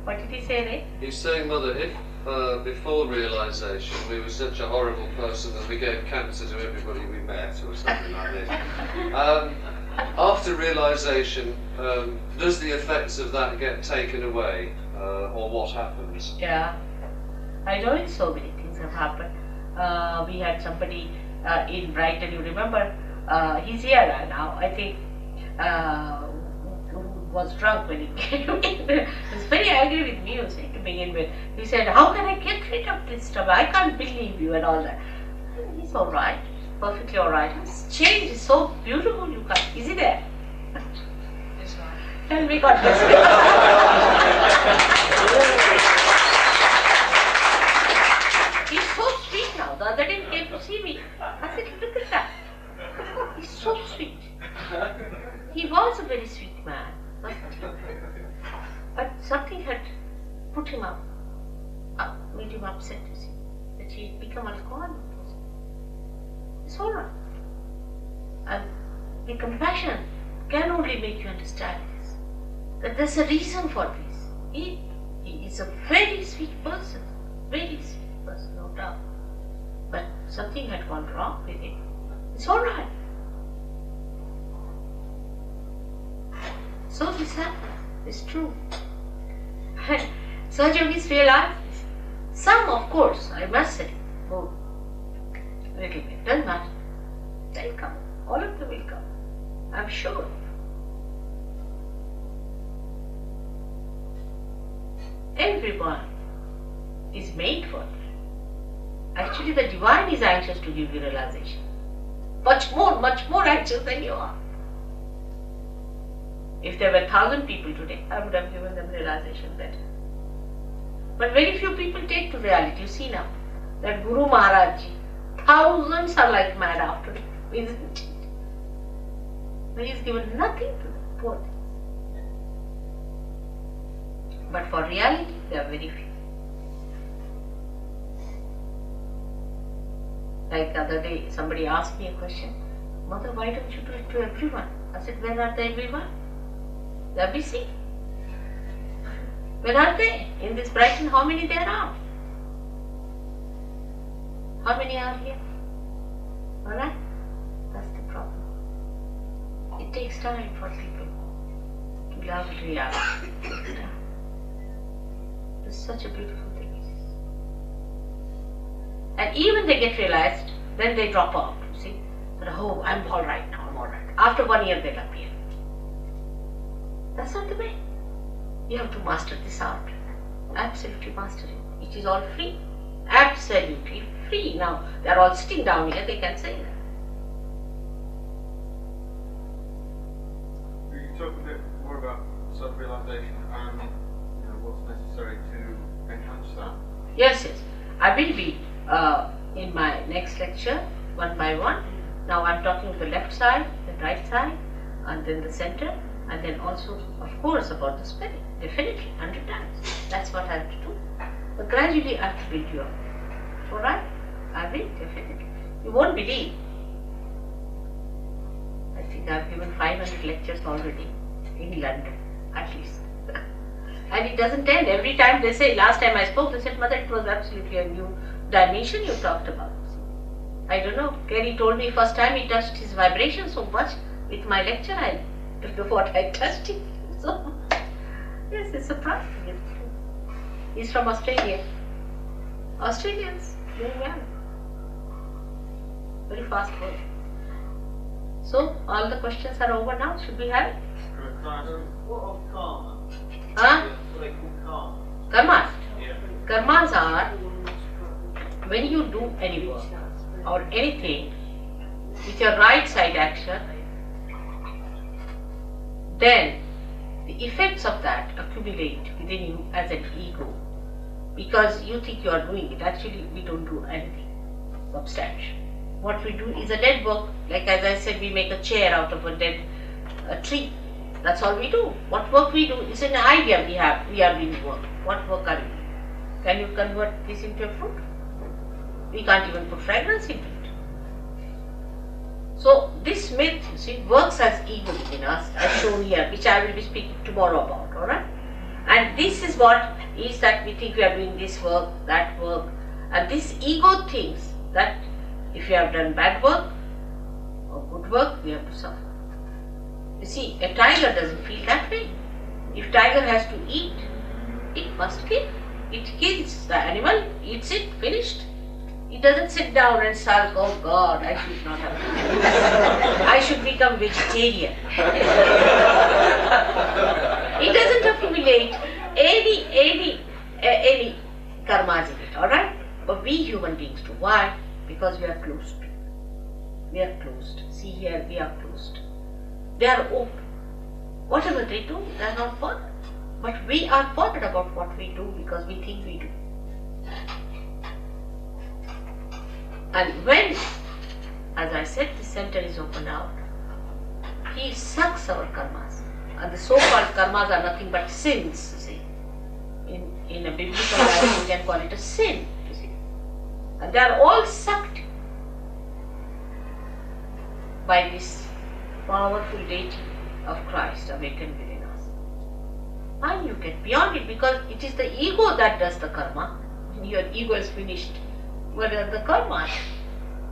What did he say, Ray? He's saying, Mother, if before realisation we were such a horrible person that we gave cancer to everybody we met or something like this, after realisation, does the effects of that get taken away, or what happens? Yeah, I know so many things have happened. We had somebody in Brighton, you remember, he's here now, I think, who was drunk when he came in. He was very angry with me also to begin with. He said, how can I get rid of this stuff? I can't believe you and all that. And he's alright, perfectly alright. His change is so beautiful, you can't. Is he there? Yes, ma'am. Tell me, God bless him. He's so sweet now. The other day he came to see me. I said, look at that. He's so sweet. He was a very sweet man. But something had put him up, made him upset, you see, that he had become alcoholic. It's alright. And the compassion can only make you understand this. That there's a reason for this. He is a very sweet person. Very sweet person, no doubt. But something had gone wrong with him. It's alright. So this happens. It's true. Sahajyogis realize this. Some, of course, I must say, oh, little bit, doesn't matter. They'll come. All of them will come. I'm sure. Everyone is made for it. Actually, the divine is anxious to give you realization. Much more anxious than you are. If there were 1,000 people today, I would have given them realization better. But very few people take to reality. You see now, that Guru Maharaj Ji, thousands are like mad after him, isn't it? But he's given nothing to them, poor things. But for reality, there are very few. Like the other day, somebody asked me a question, Mother, why don't you do it to everyone? I said, where are the everyone? They are busy. Where are they? In this Brighton, how many there are? How many are here? Alright? That's the problem. It takes time for people to love reality. It takes time. It's such a beautiful thing. And even they get realized, then they drop out. You see? That, oh, I'm alright now, I'm alright. After 1 year they'll appear. That's not the way. You have to master this art. Absolutely master it. It is all free. Absolutely free. Now, they are all sitting down here, they can say that. Will you talk a bit more about self-realization and what's necessary to enhance that? Yes. I will be in my next lecture, one by one. Now I'm talking the left side, the right side, and then the center, and then also, of course, about the spirit. Definitely, 100 times. That's what I have to do. But gradually I have to build you up. Alright? I will, definitely. You won't believe. I think I've given 500 lectures already in London, at least. And it doesn't end. Every time they say, last time I spoke, they said, Mother, it was absolutely a new dimension you talked about. I don't know. Kerry told me first time he touched his vibration so much with my lecture, I don't know what I touched him so much. Yes, it's surprising. He's from Australia. Australians, doing well. Very fast work. So, all the questions are over now. Should we have it? What of karma? Huh? What they call karma? Karmas. Yeah. Karmas are when you do any work or anything with your right side action, then the effects of that accumulate within you as an ego, because you think you are doing it. Actually, we don't do anything substantial. What we do is a dead work. Like as I said, we make a chair out of a dead tree. That's all we do. What work we do is an idea we have. We are doing work. What work are we doing? Can you convert this into a fruit? We can't even put fragrance into it. So this myth, you see, works as ego within us, as shown here, which I will be speaking tomorrow about, alright? And this is what is that we think we are doing this work, that work, and this ego thinks that if you have done bad work or good work, we have to suffer. You see, a tiger doesn't feel that way. If tiger has to eat, it must kill. It kills the animal, eats it, finished. It doesn't sit down and start, oh God, I should not have done that. I should become vegetarian. It doesn't accumulate any karmas in it, alright? But we human beings do. Why? Because we are closed. We are closed. See here, we are closed. They are open. Whatever they do, they are not bothered. But we are bothered about what we do because we think we do. And when, as I said, the center is opened out, he sucks our karmas. And the so-called karmas are nothing but sins, you see. In a biblical language, we can call it a sin, you see. And they are all sucked by this powerful deity of Christ awakened within us. And you get beyond it because it is the ego that does the karma. When your ego is finished, what are the karmas?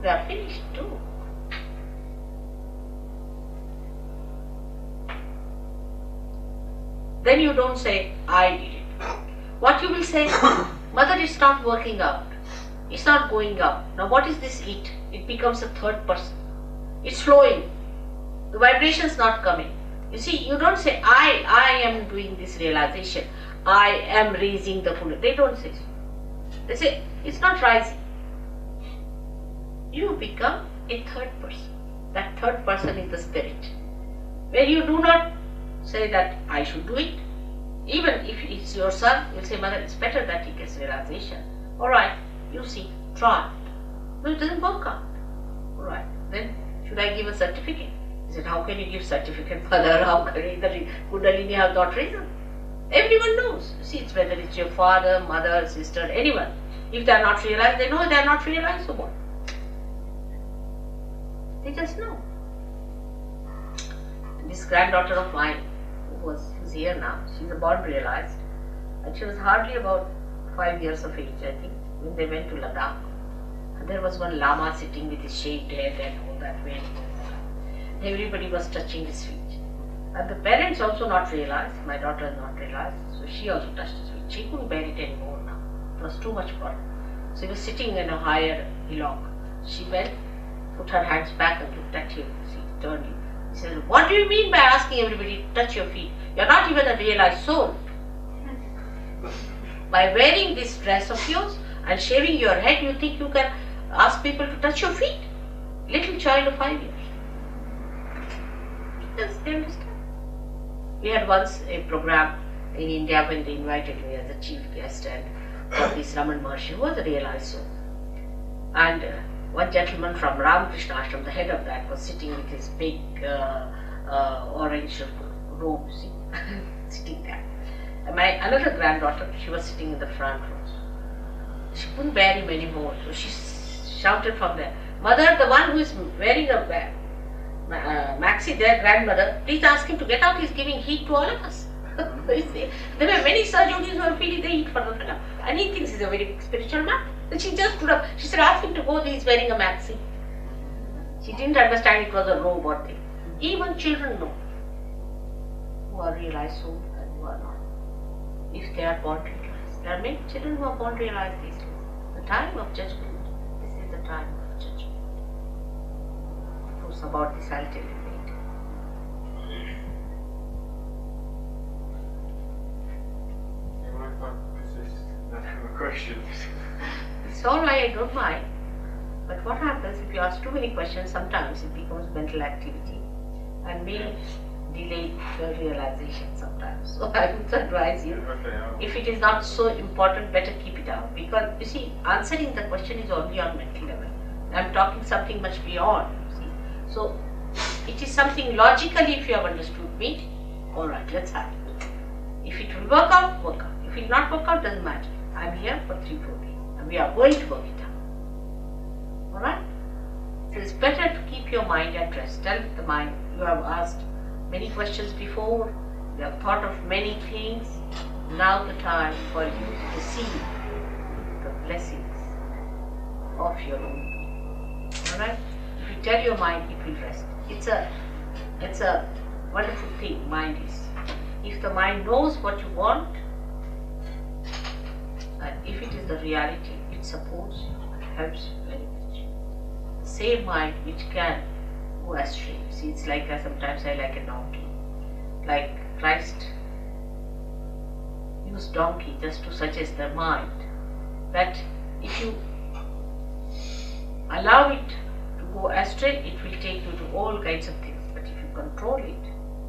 They are finished too. Then you don't say, I did it. What you will say, Mother, it's not working out. It's not going out. Now what is this it? It becomes a third person. It's flowing. The vibration is not coming. You see, you don't say, I am doing this realization. I am raising the full. They don't say so. They say, it's not rising. You become a third person. That third person is the spirit. Where you do not say that I should do it. Even if it's your son, you'll say, Mother, it's better that he gets realization. Alright, you see, try. No, it doesn't work out. Alright, then should I give a certificate? He said, how can you give certificate, Mother? How can the Kundalini have not risen? Everyone knows. See, it's whether it's your father, mother, sister, anyone. If they are not realized, they know they are not realized, so what? They just know. And this granddaughter of mine, who's here now, she's a born realized, and she was hardly about 5 years of age, I think, when they went to Ladakh. And there was one Lama sitting with his shaved head and all that way. Everybody was touching his feet. And the parents also not realized, my daughter has not realized, so she also touched his feet. She couldn't bear it anymore now. It was too much for her. So he was sitting in a higher hillock. She went, put her hands back and looked at him. She turned him. He said, what do you mean by asking everybody to touch your feet? You're not even a realized soul. By wearing this dress of yours and shaving your head, you think you can ask people to touch your feet? Little child of 5 years. Yes, they understand. We had once a program in India when they invited me as a chief guest, and for this Raman Maharshi, who was a realized soul. And one gentleman from Ramakrishna Ashram, the head of that, was sitting with his big orange robe, see, sitting there. And my another granddaughter, she was sitting in the front row. She couldn't bear him anymore, so she shouted from there, Mother, the one who is wearing a maxi, their grandmother, please ask him to get out, he's giving heat to all of us. There were many Sahajogis who were feeling the heat for the fellow, and he thinks he's a very spiritual man. Then she just stood up, she said, ask him to go, he's wearing a maxi. She didn't understand it was a robe or thing. Even children know who are realized souls and who are not, if they are born realized. There are many children who are born realized these days. The time of judgment, this is the time of judgment. Of course, about this I'll tell you later. You mind if I persist in that question? It's all right, I don't mind. But what happens if you ask too many questions, sometimes it becomes mental activity and may delay the realization sometimes. So I would advise you, if it is not so important, better keep it out. Because you see, answering the question is only on mental level. I'm talking something much beyond, you see. So it is something logically, if you have understood me, alright, let's have it. If it will work out, work out. If it will not work out, doesn't matter. I'm here for 3-4 days and we are going to work it out. Alright? So it's better to keep your mind at rest. Tell the mind, you have asked many questions before, you have thought of many things. Now the time for you to receive the blessings of your own being. Alright? If you tell your mind, it will rest. It's a wonderful thing, mind is. If the mind knows what you want, and if it is the reality, it supports you, it helps you very much. The same mind which can go astray. See, it's like sometimes I like a donkey. Like Christ used donkey just to suggest the mind that if you allow it to go astray, it will take you to all kinds of things. But if you control it,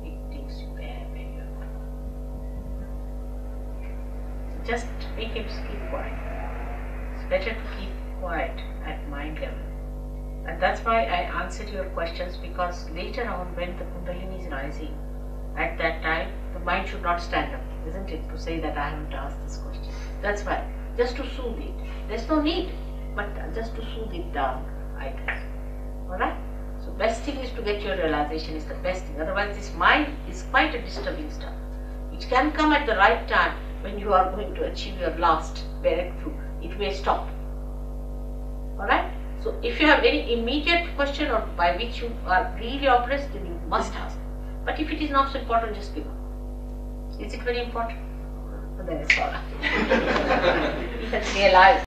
it takes you where you are. So just make him keep quiet. It's better to keep quiet at mind level. And that's why I answered your questions, because later on when the Kundalini is rising, at that time the mind should not stand up, isn't it, to say that I haven't asked this question. That's why, just to soothe it. There's no need, but just to soothe it down, I do. Alright? So best thing is to get your realization is the best thing. Otherwise this mind is quite a disturbing stuff. It can come at the right time when you are going to achieve your last breakthrough. It may stop. Alright? So if you have any immediate question or by which you are really oppressed, then you must ask. But if it is not so important, just give up. Is it very important? Then it's all right. You can realize.